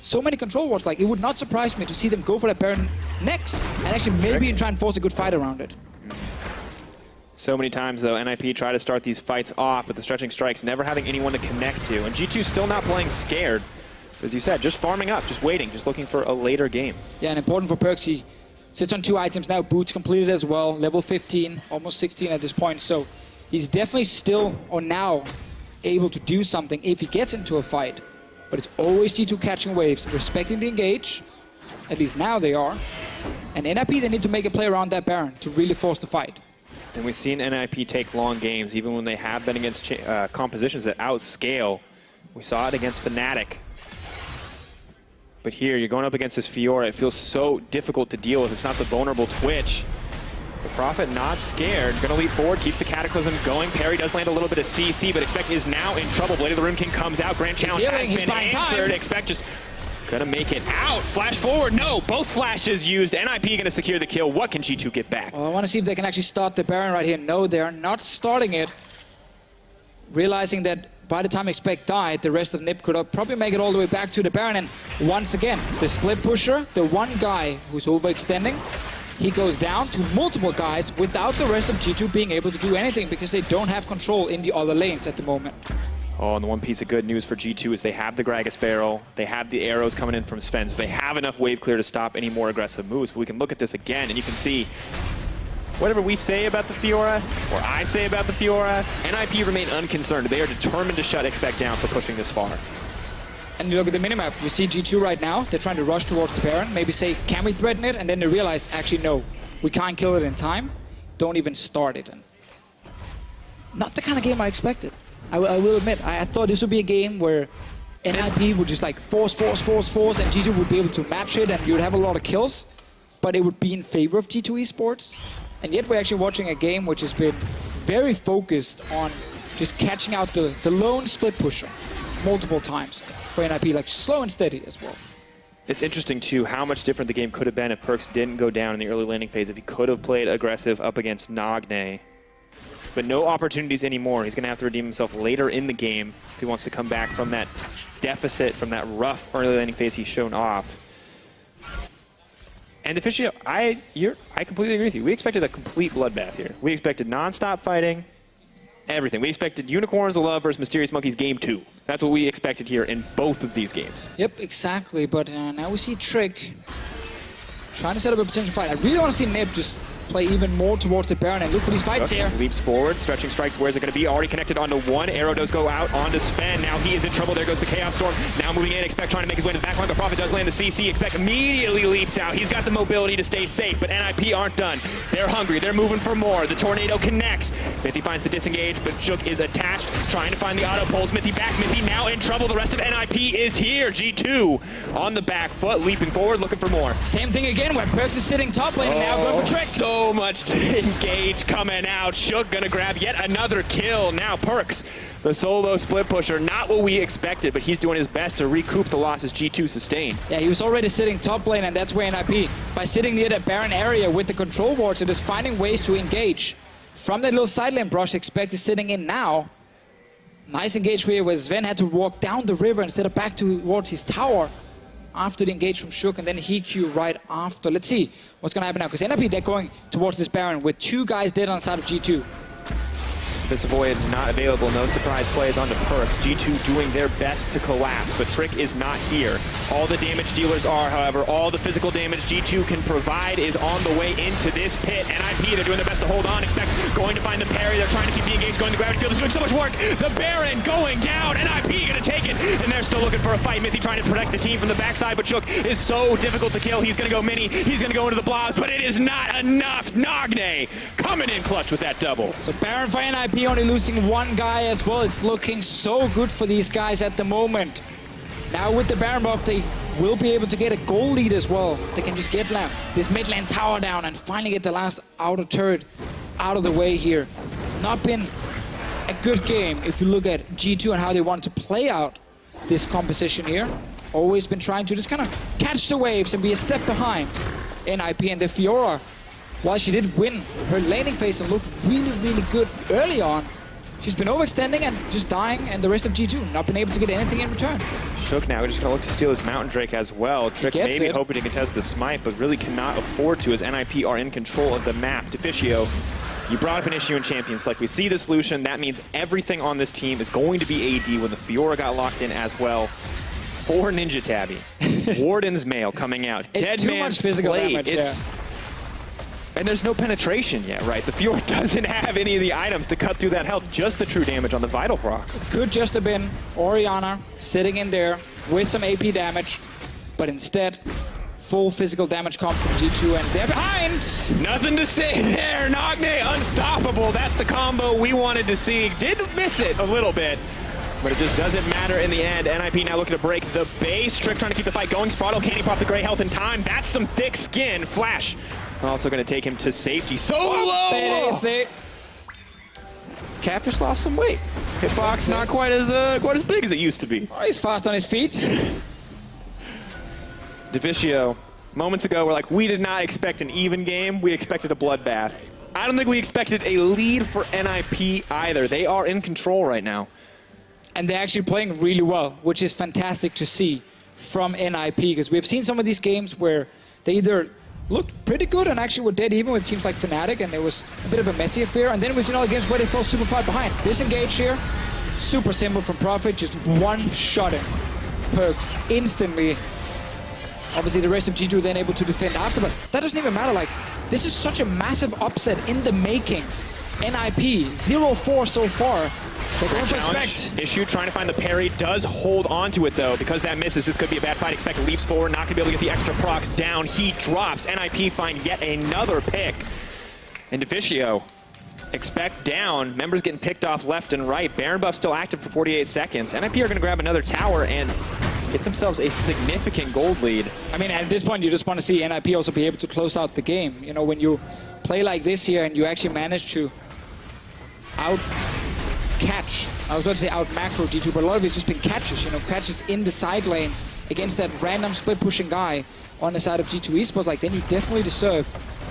So many control wards. Like, it would not surprise me to see them go for that Baron next, and actually maybe try and force a good fight around it.
So many times, though, NIP try to start these fights off with the stretching strikes, never having anyone to connect to. And G2 still not playing scared. As you said, just farming up, just waiting, just looking for a later game.
Yeah, and important for Perks, he sits on 2 items now, boots completed as well, level 15, almost 16 at this point, so he's definitely still, or now, able to do something if he gets into a fight. But it's always G2 catching waves, respecting the engage, at least now they are, and NIP, they need to make a play around that Baron to really force the fight.
And we've seen NIP take long games, even when they have been against compositions that outscale. We saw it against Fnatic. But here, you're going up against this Fiora. It feels so difficult to deal with. It's not the vulnerable Twitch. The Prophet not scared. Going to leap forward, keeps the Cataclysm going. Parry does land a little bit of CC, but Expect is now in trouble. Blade of the Rune King comes out. Grand Challenge has been answered. Expect just going to make it out. Flash forward. No, both flashes used. NIP going to secure the kill. What can G2 get back?
Well, I want to see if they can actually start the Baron right here. No, they are not starting it. Realizing that by the time Expect died, the rest of NIP could probably make it all the way back to the Baron. And once again, the split pusher, the one guy who's overextending, he goes down to multiple guys without the rest of G2 being able to do anything because they don't have control in the other lanes at the moment.
Oh, and the one piece of good news for G2 is they have the Gragas barrel, they have the arrows coming in from Sven, so they have enough wave clear to stop any more aggressive moves. But we can look at this again, and you can see whatever we say about the Fiora, or I say about the Fiora, NIP remain unconcerned. They are determined to shut Expect down for pushing this far.
And you look at the minimap, you see G2 right now, they're trying to rush towards the Baron, maybe say, can we threaten it? And then they realize, actually, no, we can't kill it in time. Don't even start it. And not the kind of game I expected. I will admit, I thought this would be a game where NIP would just like force, and G2 would be able to match it, and you would have a lot of kills. but it would be in favor of G2 eSports. And yet we're actually watching a game which has been very focused on just catching out the lone split pusher multiple times for NIP, like slow and steady as well.
It's interesting, too, how much different the game could have been if Perkz didn't go down in the early landing phase, if he could have played aggressive up against Nagne. But no opportunities anymore. He's going to have to redeem himself later in the game if he wants to come back from that deficit, from that rough early landing phase he's shown off. And Deficio, I completely agree with you. We expected a complete bloodbath here. We expected non-stop fighting, everything. We expected Unicorns of Love versus Mysterious Monkeys Game 2. That's what we expected here in both of these games.
Yep, exactly. But now we see Trick trying to set up a potential fight. I really want to see Nip just play even more towards the Baron and look for these fights here.
Leaps forward, stretching strikes. Where's it going to be? Already connected onto one. Arrow does go out onto Sven. Now he is in trouble. There goes the Chaos Storm. Now moving in. Expect trying to make his way to the backline, but Prophet does land the CC. Expect immediately leaps out. He's got the mobility to stay safe, but NIP aren't done. They're hungry. They're moving for more. The Tornado connects. Mithy finds the disengage, but Shook is attached, trying to find the auto pulls. Mithy back. Mithy now in trouble. The rest of NIP is here. G2 on the back foot, leaping forward, looking for more.
Same thing again, where Perkz is sitting top lane, now going for Trick.
So much to engage coming out. Shook gonna grab yet another kill. Now Perkz, the solo split pusher, not what we expected, but he's doing his best to recoup the losses G2 sustained.
Yeah, he was already sitting top lane, and that's where NIP, by sitting near that Baron area with the control wards, and just finding ways to engage. From that little side lane brush, Expect is sitting in now. Nice engage here where Sven had to walk down the river instead of back towards his tower after the engage from Shook, and then he Q right after. Let's see what's going to happen now, because NIP, they're going towards this Baron with 2 guys dead on the side of G2.
This avoid is not available. No surprise plays onto Perkz. G2 doing their best to collapse, but Trick is not here. All the damage dealers are, however, all the physical damage G2 can provide is on the way into this pit. NIP, they're doing their best to hold on. Expect going to find the parry. They're trying to keep the engage going. The gravity field is doing so much work. The Baron going down. NIP going to take it, and they're still looking for a fight. Mithy trying to protect the team from the backside, but Shook is so difficult to kill. He's going to go mini. He's going to go into the blobs, but it is not enough. Nagne coming in clutch with that double.
So Baron for NIP only losing 1 guy as well. It's looking so good for these guys at the moment. Now with the Baron buff, they will be able to get a goal lead as well. They can just get this mid lane tower down and finally get the last outer turret out of the way here. Not been a good game if you look at G2 and how they want to play out this composition here. Always been trying to just kind of catch the waves and be a step behind NIP, and the Fiora, while she did win her laning phase and looked really, really good early on, she's been overextending and just dying, and the rest of G2 not been able to get anything in return.
Shook now just going to look to steal his Mountain Drake as well. Trick maybe hoping to contest the smite, but really cannot afford to as NIP are in control of the map. Deficio, you brought up an issue in Champions. Like, we see the solution. That means everything on this team is going to be AD when the Fiora got locked in as well. For Ninja Tabby. Warden's Mail coming out.
It's
Dead
too
Man's
much physical
Blade.
damage,
And there's no penetration yet, right? The Fiora doesn't have any of the items to cut through that health, just the true damage on the Vital procs.
Could just have been Orianna sitting in there with some AP damage, but instead, full physical damage come from G2, and they're behind!
Nothing to say there. Nagne unstoppable. That's the combo we wanted to see. Did miss it a little bit, but it just doesn't matter in the end. NIP now looking to break the base. Trick trying to keep the fight going. Spraddle, can he pop the gray health in time? That's some thick skin. Flash also going to take him to safety. Solo! Cap just lost some weight. Hitbox not quite as big as it used to be.
Oh, he's fast on his feet.
Deficio, moments ago, we're like, we did not expect an even game. We expected a bloodbath. I don't think we expected a lead for NIP either. They are in control right now.
And they're actually playing really well, which is fantastic to see from NIP, because we've seen some of these games where they either looked pretty good and actually were dead even with teams like Fnatic, and there was a bit of a messy affair, and then we've seen all the games where they fell super far behind. Disengage here, super simple from Prophet, just one-shotting Perkz instantly. Obviously the rest of G2 then able to defend after, but that doesn't even matter. Like, this is such a massive upset in the makings. NIP, 0-4 so far. They're going for Expect.
Issue trying to find the parry, does hold on to it though. Because that misses, this could be a bad fight. Expect leaps forward, not going to be able to get the extra procs down. He drops. NIP find yet another pick. And Deficio, Expect down. Members getting picked off left and right. Baron buff still active for 48 seconds. NIP are going to grab another tower, and get themselves a significant gold lead.
I mean, at this point, you just want to see NIP also be able to close out the game. You know, when you play like this here and you actually manage to out-catch, I was about to say out-macro G2, but a lot of it's just been catches, you know, catches in the side lanes against that random split-pushing guy on the side of G2 eSports. Like, then you definitely deserve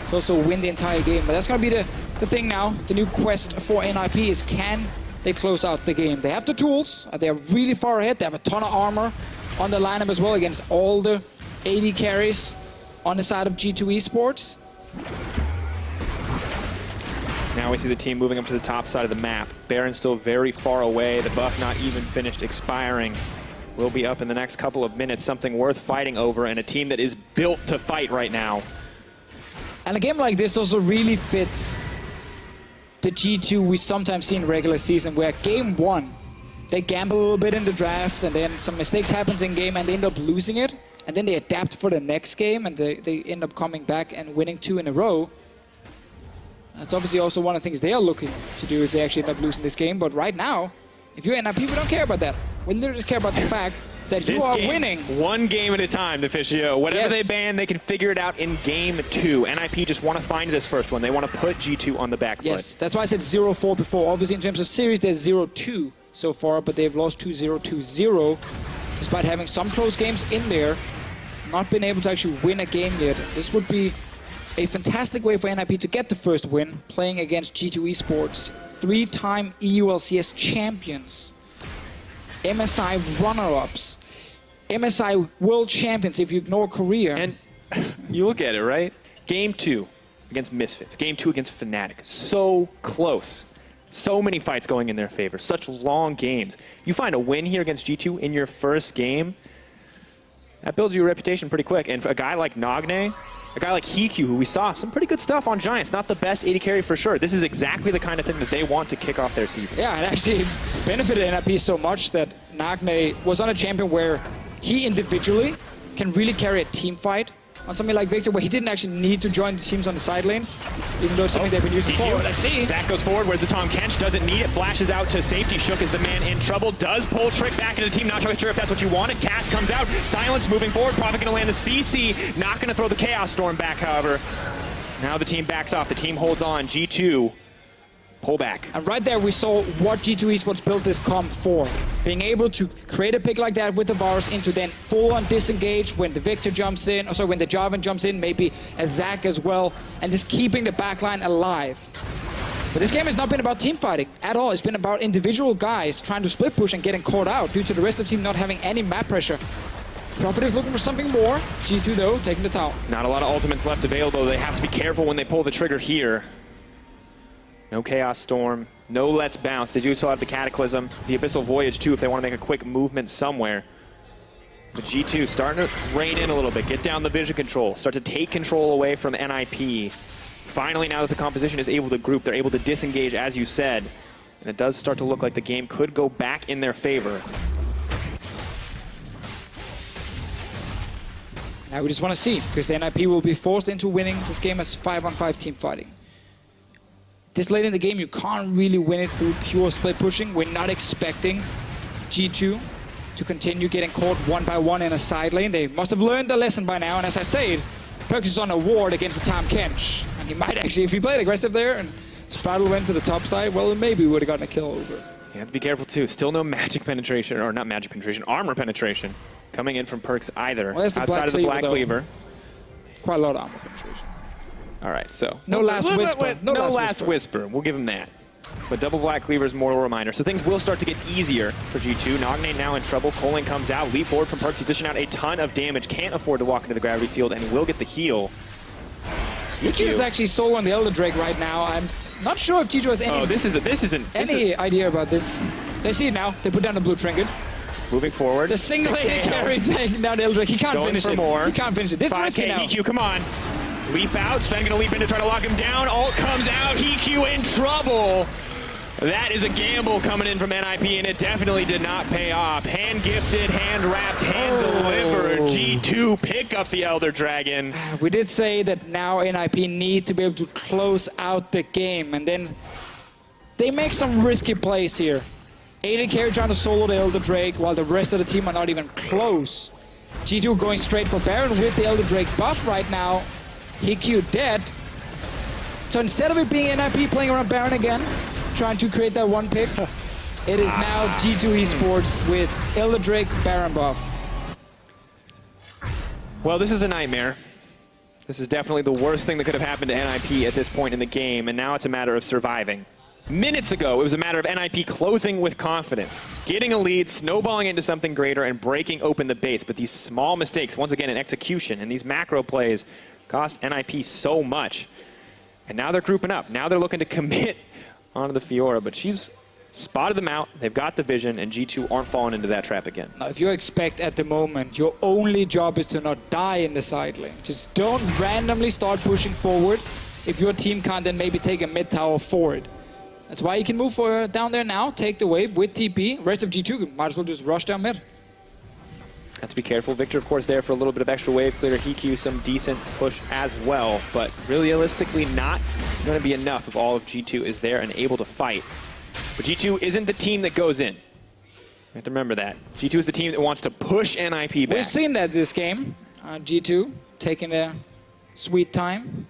to also win the entire game. But that's going to be the thing now. The new quest for NIP is, can they close out the game? They have the tools. They're really far ahead. They have a ton of armor on the lineup as well against all the AD carries on the side of G2 eSports.
Now we see the team moving up to the top side of the map. Baron still very far away. The buff not even finished expiring. Will be up in the next couple of minutes. Something worth fighting over, and a team that is built to fight right now.
And a game like this also really fits the G2 we sometimes see in regular season, where game one, they gamble a little bit in the draft, and then some mistakes happens in game, and they end up losing it. And then they adapt for the next game, and they end up coming back and winning 2 in a row. That's obviously also one of the things they are looking to do if they actually end up losing this game. But right now, if you're NIP, we don't care about that. We literally just care about the fact that you are winning.
One game at a time, Deficio. Whatever
Yes.
they ban, they can figure it out in game 2. NIP just want to find this first one. They want to put G2 on the back foot.
Yes, that's why I said 0-4 before. Obviously, in terms of series, there's 0-2 so far, but they've lost 2-0, 2-0, despite having some close games in there. Not been able to actually win a game yet. This would be a fantastic way for NIP to get the first win, playing against G2 eSports, 3-time EU LCS champions, MSI runner-ups, MSI world champions if you ignore Korea.
And you look at it, right? Game 2 against Misfits. Game 2 against Fnatic. So close. So many fights going in their favor. Such long games. You find a win here against G2 in your first game, that builds you a reputation pretty quick. And for a guy like Nagne, a guy like Hikyu, who we saw some pretty good stuff on Giants, not the best AD carry for sure. This is exactly the kind of thing that they want to kick off their season.
Yeah, it actually benefited NIP so much that Nagne was on a champion where he individually can really carry a team fight on something like Victor, where he didn't actually need to join the teams on the side lanes, even though it's something they've been using before.
Let's see. Zach goes forward. Where's the Tom Kench? Doesn't need it. Flashes out to safety. Shook is the man in trouble. Does pull Trick back into the team. Not sure if that's what you wanted. Cass comes out. Silence moving forward. Probably going to land the CC. Not going to throw the Chaos Storm back, however. Now the team backs off. The team holds on. G2 pull back.
And right there we saw what G2 eSports built this comp for. Being able to create a pick like that with the Varus into then full-on disengage when the Victor jumps in, or sorry, when the Jarvan jumps in, maybe a Zac as well, and just keeping the backline alive. But this game has not been about team fighting at all. It's been about individual guys trying to split push and getting caught out due to the rest of the team not having any map pressure. Prophet is looking for something more. G2 though, taking the tower.
Not a lot of ultimates left available. They have to be careful when they pull the trigger here. No Chaos Storm, no Let's Bounce. They do still have the Cataclysm, the Abyssal Voyage too if they want to make a quick movement somewhere. But G2 starting to rein in a little bit, get down the vision control, start to take control away from NIP. Finally, now that the composition is able to group, they're able to disengage, as you said. And it does start to look like the game could go back in their favor.
Now we just want to see, because the NIP will be forced into winning this game as 5-on-5 team fighting. This late in the game, you can't really win it through pure split pushing. We're not expecting G2 to continue getting caught one by one in a side lane. They must have learned the lesson by now, and as I said, Perkz is on a ward against the Tom Kench. And he might actually, if he played aggressive there and Spraddle went to the top side, well, maybe we would have gotten a kill over.
You have to be careful too. Still no magic penetration, or not magic penetration, armor penetration coming in from Perkz either.
Well,
outside of the Black Cleaver.
Quite a lot of armor penetration.
All right, so
no last whisper.
No last whisper. We'll give him that. But double Black Cleaver is more a reminder. So things will start to get easier for G2. Nagne now in trouble. Colin comes out. Leap forward from Perkz. He's dishing out a ton of damage. Can't afford to walk into the gravity field, and he will get the heal.
Hikyu is actually solo on the Elder Drake right now. I'm not sure if G2 has any idea about this. They see it now. They put down the blue trinket.
Moving forward.
The single AD carry taking down the Elder Drake. He can't finish it.
More.
He can't finish it. This is risky now.
Hikyu, come on. Leap out. Sven gonna leap in to try to lock him down. Ult comes out. Hikyu in trouble. That is a gamble coming in from NIP, and it definitely did not pay off. Hand-gifted, hand-wrapped, hand-delivered. G2 pick up the Elder Dragon.
We did say that now NIP need to be able to close out the game, and then they make some risky plays here. AD carry trying to solo the Elder Drake while the rest of the team are not even close. G2 going straight for Baron with the Elder Drake buff right now. HiQ dead. So instead of it being NIP playing around Baron again, trying to create that one pick, it is now G2 eSports with Elder Drake Baron buff.
Well, this is a nightmare. This is definitely the worst thing that could have happened to NIP at this point in the game, and now it's a matter of surviving. Minutes ago, it was a matter of NIP closing with confidence, getting a lead, snowballing into something greater, and breaking open the base. But these small mistakes, once again in execution, and these macro plays cost NIP so much. And now they're grouping up. Now they're looking to commit onto the Fiora, but she's spotted them out. They've got the vision, and G2 aren't falling into that trap again.
Now, if you expect at the moment, your only job is to not die in the side lane. Just don't randomly start pushing forward if your team can't then maybe take a mid tower forward. That's why you can move down there now, take the wave with TP. Rest of G2 might as well just rush down mid.
Have to be careful. Victor, of course, there for a little bit of extra wave clear. HiQ, some decent push as well, but realistically not going to be enough if all of G2 is there and able to fight. But G2 isn't the team that goes in. You have to remember that. G2 is the team that wants to push NIP back.
We've seen that this game. G2 taking a sweet time.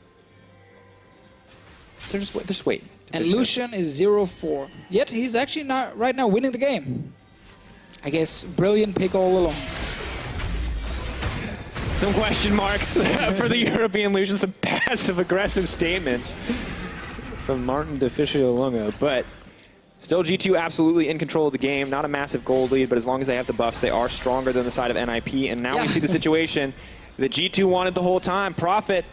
They're just waiting.
And Lucian is 0-4. Yet he's actually not right now winning the game. I guess brilliant pick all along.
Some question marks for the European Lucian. Some passive-aggressive statements from Martin Deficio Lunga. But still G2 absolutely in control of the game. Not a massive gold lead, but as long as they have the buffs, they are stronger than the side of NIP. And now we see the situation that G2 wanted the whole time. Prophet,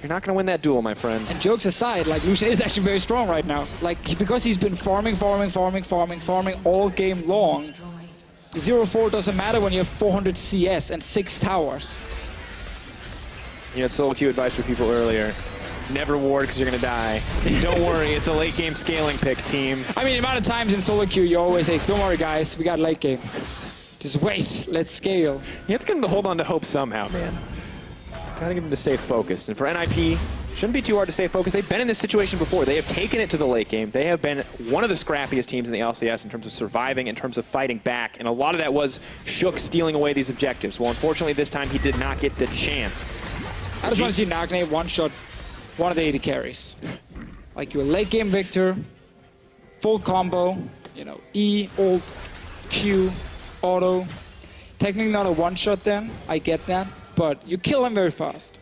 you're not going to win that duel, my friend.
And jokes aside, like, Lucian is actually very strong right now. Like, because he's been farming all game long. 0-4 doesn't matter when you have 400 CS and 6 towers.
You had solo queue advice for people earlier. Never ward because you're going to die. Don't worry, it's a late game scaling pick, team.
I mean, the amount of times in solo queue you always say, don't worry guys, we got late game. Just wait, let's scale.
You have to get him to hold on to hope somehow, man. Gotta get him to stay focused. And for NIP, shouldn't be too hard to stay focused. They've been in this situation before. They have taken it to the late game. They have been one of the scrappiest teams in the LCS in terms of surviving, in terms of fighting back. And a lot of that was Shook stealing away these objectives. Well, unfortunately, this time he did not get the chance.
I just want to see Nagne one-shot one of the AD carries. Like you're a late game victor, full combo, you know, E, ult, Q, auto. Technically not a one-shot then, I get that, but you kill him very fast.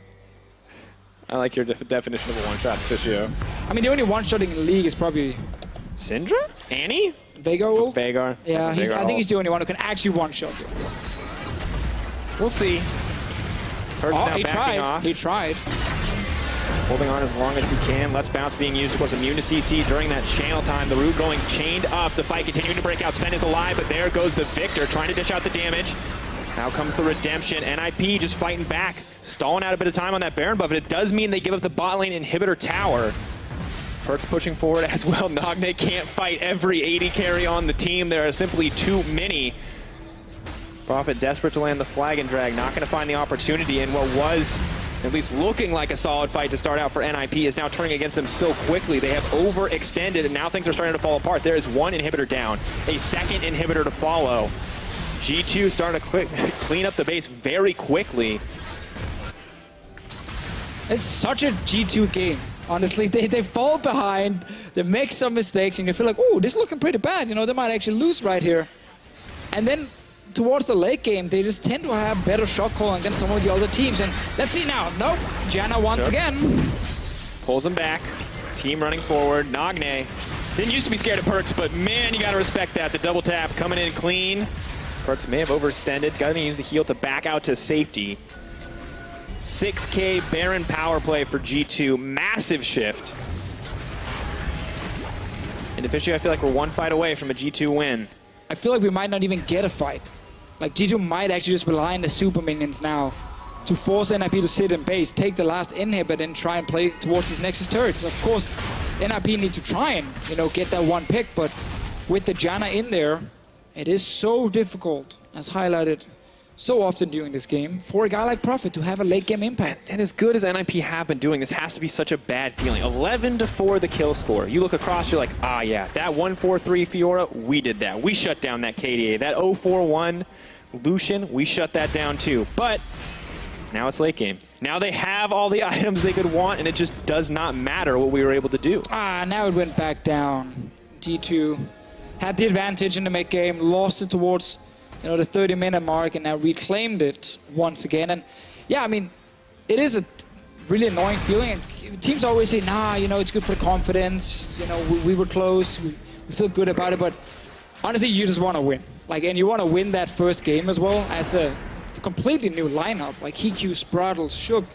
I like your definition of a one-shot, Fischio.
I mean, the only one-shotting in the league is probably...
Syndra? Annie?
Veigar ult?
Veigar.
Yeah, I think he's the only one who can actually one-shot you.
We'll see.
He tried. He tried.
Holding on as long as he can. Let's Bounce being used, of course, immune to CC during that channel time. The root going chained up. The fight continuing to break out. Sven is alive, but there goes the Victor trying to dish out the damage. Now comes the redemption. NIP just fighting back, stalling out a bit of time on that Baron buff. But it does mean they give up the bot lane inhibitor tower. Pertz pushing forward as well. Nagne can't fight every AD carry on the team. There are simply too many. Prophet desperate to land the flag and drag, not going to find the opportunity in what was at least looking like a solid fight to start out for NIP is now turning against them so quickly. They have overextended and now things are starting to fall apart. There is one inhibitor down, a second inhibitor to follow. G2 starting to clean up the base very quickly.
It's such a G2 game. Honestly, they fall behind, they make some mistakes, and you feel like, oh, this is looking pretty bad. You know, they might actually lose right here. And then towards the late game, they just tend to have better shot calling against some of the other teams. And let's see now. Nope. Janna once again.
Pulls him back. Team running forward. Nagne didn't used to be scared of Perkz, but man, you got to respect that. The double tap coming in clean. Perkz may have overextended. Got to use the heal to back out to safety. 6K Baron power play for G2. Massive shift. And officially, I feel like we're one fight away from a G2 win.
I feel like we might not even get a fight. Like, G2 might actually just rely on the super minions now to force NIP to sit in base, take the last inhibit, and try and play towards these Nexus turrets. Of course, NIP need to try and, you know, get that one pick, but with the Janna in there, it is so difficult, as highlighted so often during this game for a guy like Prophet to have a late game impact.
And as good as NIP have been doing, this has to be such a bad feeling. 11-4 the kill score. You look across, you're like, ah, yeah, that 1-4-3 Fiora, we did that. We shut down that KDA. That 0-4-1 Lucian, we shut that down too. But now it's late game. Now they have all the items they could want, and it just does not matter what we were able to do.
Now it went back down. G2 had the advantage in the mid game, lost it towards the 30-minute mark, and now reclaimed it once again. And yeah, I mean, it is a really annoying feeling. And teams always say, nah, it's good for the confidence. We were close. We feel good about it. But honestly, you just want to win. And you want to win that first game as well as a completely new lineup. Like Hiku, Spraddle, Shook.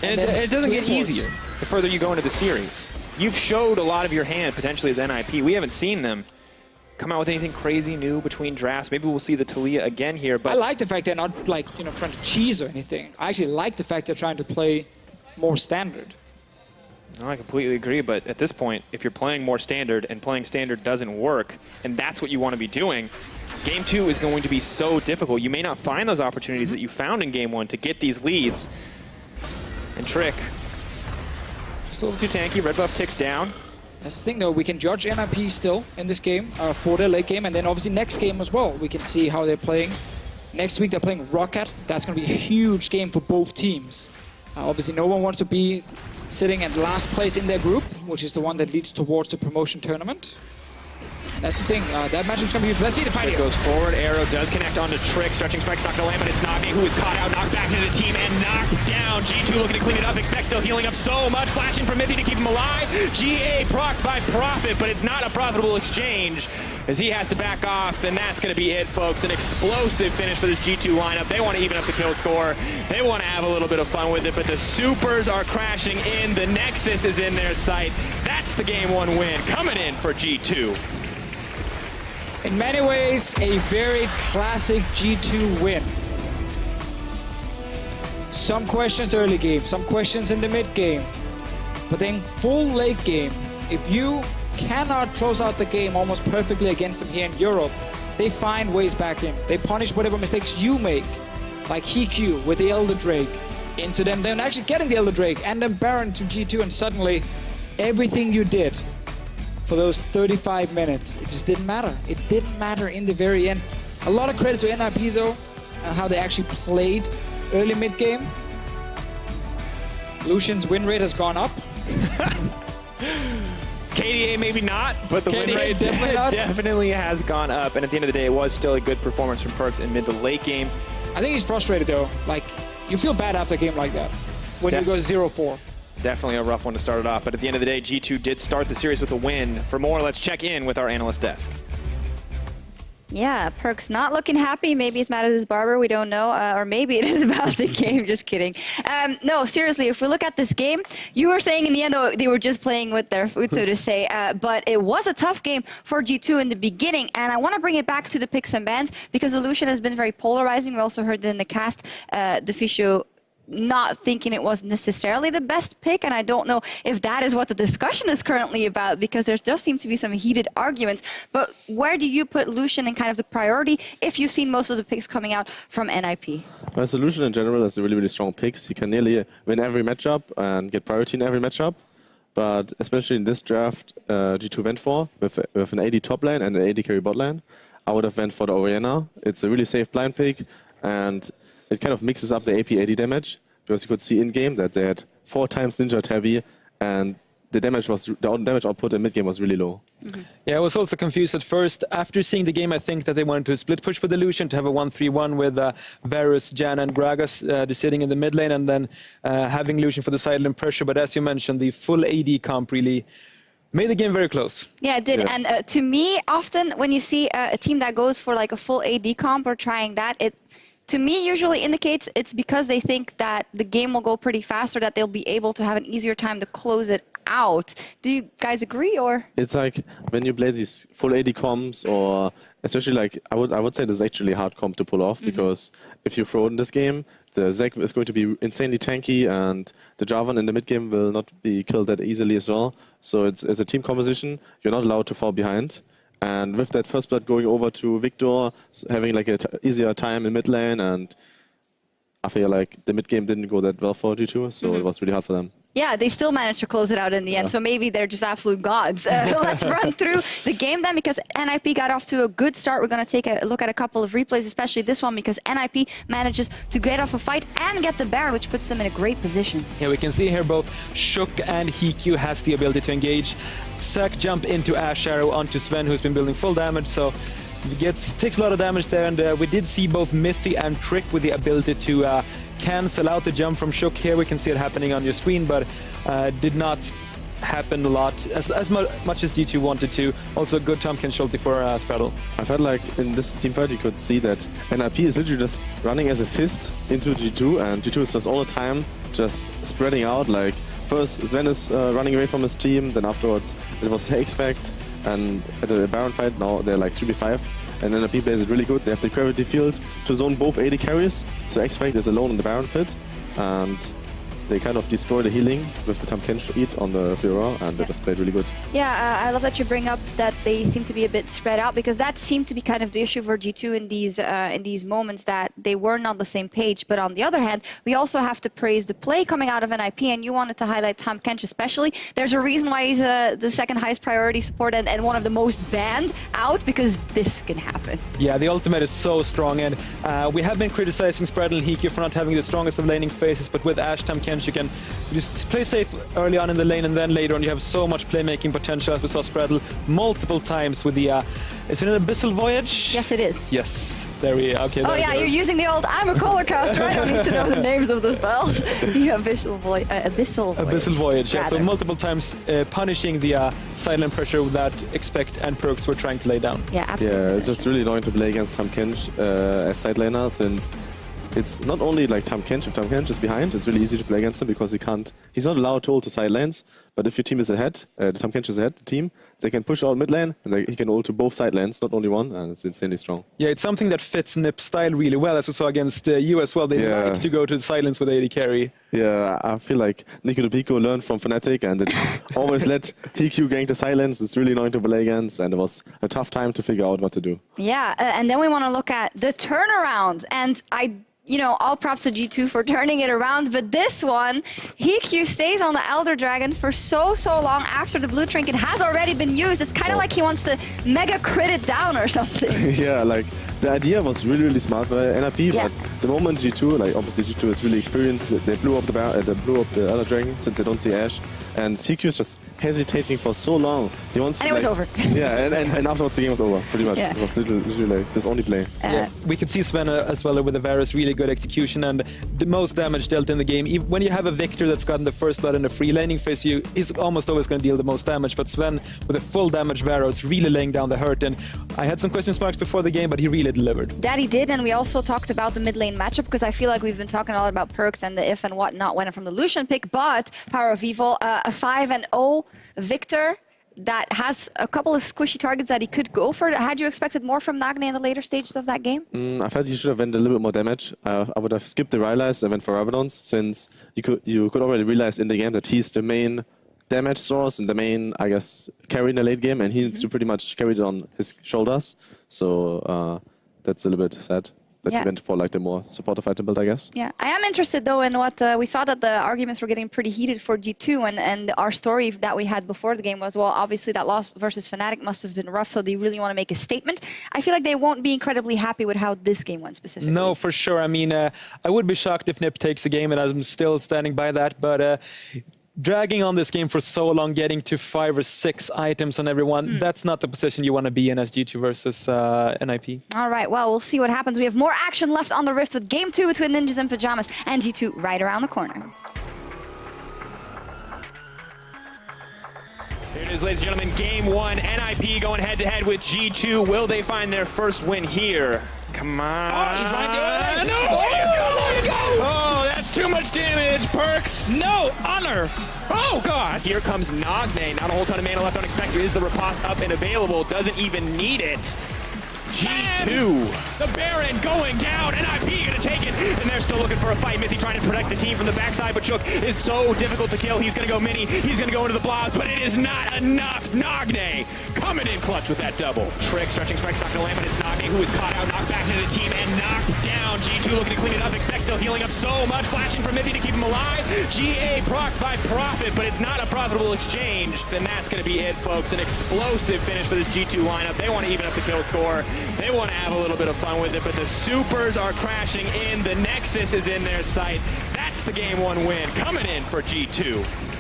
And it doesn't get easier the further you go into the series. You've showed a lot of your hand potentially as NIP. We haven't seen them come out with anything crazy new between drafts. Maybe we'll see the Talia again here. But
I like the fact they're not trying to cheese or anything. I actually like the fact they're trying to play more standard.
No, I completely agree. But at this point, if you're playing more standard and playing standard doesn't work, and that's what you want to be doing, Game 2 is going to be so difficult. You may not find those opportunities that you found in Game 1 to get these leads. And Trick, just a little too tanky. Red buff ticks down.
That's the thing, though. We can judge NIP still in this game for their late game, and then obviously next game as well. We can see how they're playing. Next week they're playing Rocket. That's going to be a huge game for both teams. Obviously, no one wants to be sitting at last place in their group, which is the one that leads towards the promotion tournament. And that's the thing. That matchup's going to be used. Let's see the fight here.
Goes forward. Arrow does connect onto Trick. Stretching Spike's not going to land, but it's Nagi who is caught out, knocked back into the team, and knocked down. G2 looking to clean it up. Expect still healing up so much. Flashing from Mithy to keep him alive. GA procced by Prophet, but it's not a profitable exchange as he has to back off, and that's going to be it, folks. An explosive finish for this G2 lineup. They want to even up the kill score. They want to have a little bit of fun with it, but the supers are crashing in. The Nexus is in their sight. That's the Game 1 win coming in for G2.
In many ways, a very classic G2 win. Some questions early game, some questions in the mid game. But then full late game, if you cannot close out the game almost perfectly against them here in Europe, they find ways back in. They punish whatever mistakes you make, like Hiku with the Elder Drake into them, then actually getting the Elder Drake and then Baron to G2, and suddenly everything you did for those 35 minutes, it just didn't matter. It didn't matter in the very end. A lot of credit to NIP though, how they actually played early mid game. Lucian's win rate has gone up.
KDA maybe not, but the win rate definitely has gone up. And at the end of the day, it was still a good performance from Perkz in mid to late game.
I think he's frustrated though. You feel bad after a game like that when you go 0-4.
Definitely a rough one to start it off, but at the end of the day, G2 did start the series with a win. For more, let's check in with our analyst desk.
Yeah, Perkz not looking happy. Maybe he's mad at his barber. We don't know. Or maybe it is about the game. Just kidding. No, seriously, if we look at this game, you were saying in the end, though, they were just playing with their food, so to say. But it was a tough game for G2 in the beginning. And I want to bring it back to the picks and bans because Lucian has been very polarizing. We also heard it in the cast, Deficio not thinking it was necessarily the best pick, and I don't know if that is what the discussion is currently about, because there does seem to be some heated arguments. But where do you put Lucian in kind of the priority if you've seen most of the picks coming out from NIP?
Well, so Lucian in general has a really, really strong picks. He can nearly win every matchup and get priority in every matchup. But especially in this draft, G2 went for with an AD top lane and an AD carry bot lane. I would have went for the Orianna. It's a really safe blind pick, and it kind of mixes up the AP AD damage, because you could see in game that they had 4 times Ninja Tabby, and the damage output in mid game was really low.
Mm-hmm. Yeah, I was also confused at first. After seeing the game, I think that they wanted to split push for the Lucian to have a 1-3-1 with Varus, Jan, and Gragas sitting in the mid lane, and then having Lucian for the side lane pressure. But as you mentioned, the full AD comp really made the game very close.
Yeah, it did. Yeah. And to me, often when you see a team that goes for like a full AD comp or trying that, it to me usually indicates it's because they think that the game will go pretty fast or that they'll be able to have an easier time to close it out. Do you guys agree, or?
It's like when you play these full AD comps, or especially like I would say this is actually a hard comp to pull off, because if you throw in this game, the Zek is going to be insanely tanky, and the Jarvan in the mid game will not be killed that easily as well. So it's a team composition. You're not allowed to fall behind. And with that first blood going over to Victor, having like an easier time in mid lane, and I feel like the mid game didn't go that well for G2, so it was really hard for them.
Yeah, they still managed to close it out in the end, so maybe they're just absolute gods. Let's run through the game then, because NIP got off to a good start. We're going to take a look at a couple of replays, especially this one, because NIP manages to get off a fight and get the Baron, which puts them in a great position.
Yeah, we can see here both Shook and Hikyu has the ability to engage. Zac jump into Ash Arrow onto Sven, who's been building full damage, so takes a lot of damage there, and we did see both Mythy and Trick with the ability to cancel out the jump from Shook. Here we can see it happening on your screen, but did not happen a lot, as much as G2 wanted to. Also a good Tom Kench ulti for Spreadle.
I felt like in this team fight you could see that NIP is literally just running as a fist into G2, and G2 is just all the time just spreading out. Like first Sven is running away from his team, then afterwards it was Expect, and at the Baron fight now they're like 3v5. And NIP plays it really good. They have the gravity field to zone both AD carries. So Expect is alone in the Baron pit. And they kind of destroy the healing with the Tahm Kench eat on the Fiora, and they just played really good.
Yeah, I love that you bring up that they seem to be a bit spread out, because that seemed to be kind of the issue for G2 in these moments, that they weren't on the same page. But on the other hand, we also have to praise the play coming out of NIP, and you wanted to highlight Tahm Kench especially. There's a reason why he's the second highest priority support and one of the most banned out, because this can happen.
Yeah, the ultimate is so strong, and we have been criticizing Spreadle and Hikyu for not having the strongest of laning phases, but with Ash, Tahm Kench, you can just play safe early on in the lane, and then later on you have so much playmaking potential, as we saw Spreadle multiple times with the... is it an Abyssal Voyage?
Yes, it is.
Yes, there we are. Okay,
oh yeah, you're using the old I'm a color caster, I don't need to know the names of the spells. The Abyssal Voyage.
Abyssal Voyage, yeah, so multiple times punishing the silent pressure that Expect and Perks were trying to lay down.
Yeah, absolutely.
Yeah, it's just really annoying to play against Tahm Kench as side laner, since it's not only like Tahm Kench. If Tahm Kench is behind, it's really easy to play against him because he's not allowed to ult to side lanes. But if your team is ahead, Tahm Kench is ahead, the team, they can push out mid lane, and he can ult to both side lanes, not only one, and it's insanely strong.
Yeah, it's something that fits Nip's style really well, as we saw against you as well. They like to go to the silence with AD carry.
Yeah, I feel like Nico de Pico learned from Fnatic, and it always let Hikyu gank the silence. It's really annoying to play against, and it was a tough time to figure out what to do.
Yeah, and then we want to look at the turnaround, and all props to G2 for turning it around, but this one, Hikyu stays on the Elder Dragon for so long after the blue trinket has already been used. It's kind of like he wants to mega crit it down or something.
Yeah, like the idea was really smart by NIP, but the moment G2, like obviously G2 is really experienced, they blew up the Elder Dragon since they don't see Ashe, and Hikyu is just hesitating for so long. He wants to,
it was over.
Yeah, and afterwards the game was over, pretty much.
Yeah.
It was literally like this only play.
Yeah, we could see Sven as well with the Varus, really good execution and the most damage dealt in the game. When you have a Victor that's gotten the first blood in the free laning phase, he's almost always going to deal the most damage, but Sven with a full damage Varus really laying down the hurt, and I had some question marks before the game, but he really delivered.
That he did, and we also talked about the mid lane matchup, because I feel like we've been talking a lot about Perks and the if and whatnot when from the Lucian pick, but Power of Evil, a 5-0 Victor that has a couple of squishy targets that he could go for. Had you expected more from Nagne in the later stages of that game?
I felt he should have went a little bit more damage. I would have skipped the Rylai's and went for Rabadons, since you could already realize in the game that he's the main damage source and the main, I guess, carry in the late game, and he needs to pretty much carry it on his shoulders. So that's a little bit sad that he went for like the more supportive item build, I guess.
Yeah, I am interested though in what we saw, that the arguments were getting pretty heated for G2, and our story that we had before the game was, well, obviously that loss versus Fnatic must have been rough, so they really want to make a statement. I feel like they won't be incredibly happy with how this game went specifically.
No, for sure. I mean, I would be shocked if Nip takes the game, and I'm still standing by that, but dragging on this game for so long, getting to 5 or 6 items on everyone, that's not the position you want to be in as G2 versus NIP.
All right, well, we'll see what happens. We have more action left on the Rift with Game 2 between Ninjas and Pyjamas and G2 right around the corner.
Here it is, ladies and gentlemen, Game 1, NIP going head-to-head with G2. Will they find their first win here? Come on.
Oh, he's right there.
No!
There you go!
Oh, that's too much damage, Perks!
No, honor!
Oh, God! Here comes Nagne. Not a whole ton of mana left unexpected. Is the riposte up and available? Doesn't even need it. G2, the Baron going down, NIP gonna take it, and they're still looking for a fight. Mythy trying to protect the team from the backside, but Shook is so difficult to kill. He's gonna go mini, he's gonna go into the blobs, but it is not enough. Nagne, come coming in clutch with that double. Trick, stretching strike's not gonna land, but it's Nage who is caught out, knocked back into the team, and knocked down. G2 looking to clean it up. Expect still healing up so much. Flashing from Mithy to keep him alive. GA proc by Profit, but it's not a profitable exchange. And that's gonna be it, folks. An explosive finish for this G2 lineup. They want to even up the kill score. They want to have a little bit of fun with it, but the supers are crashing in. The Nexus is in their sight. That's the game one win coming in for G2.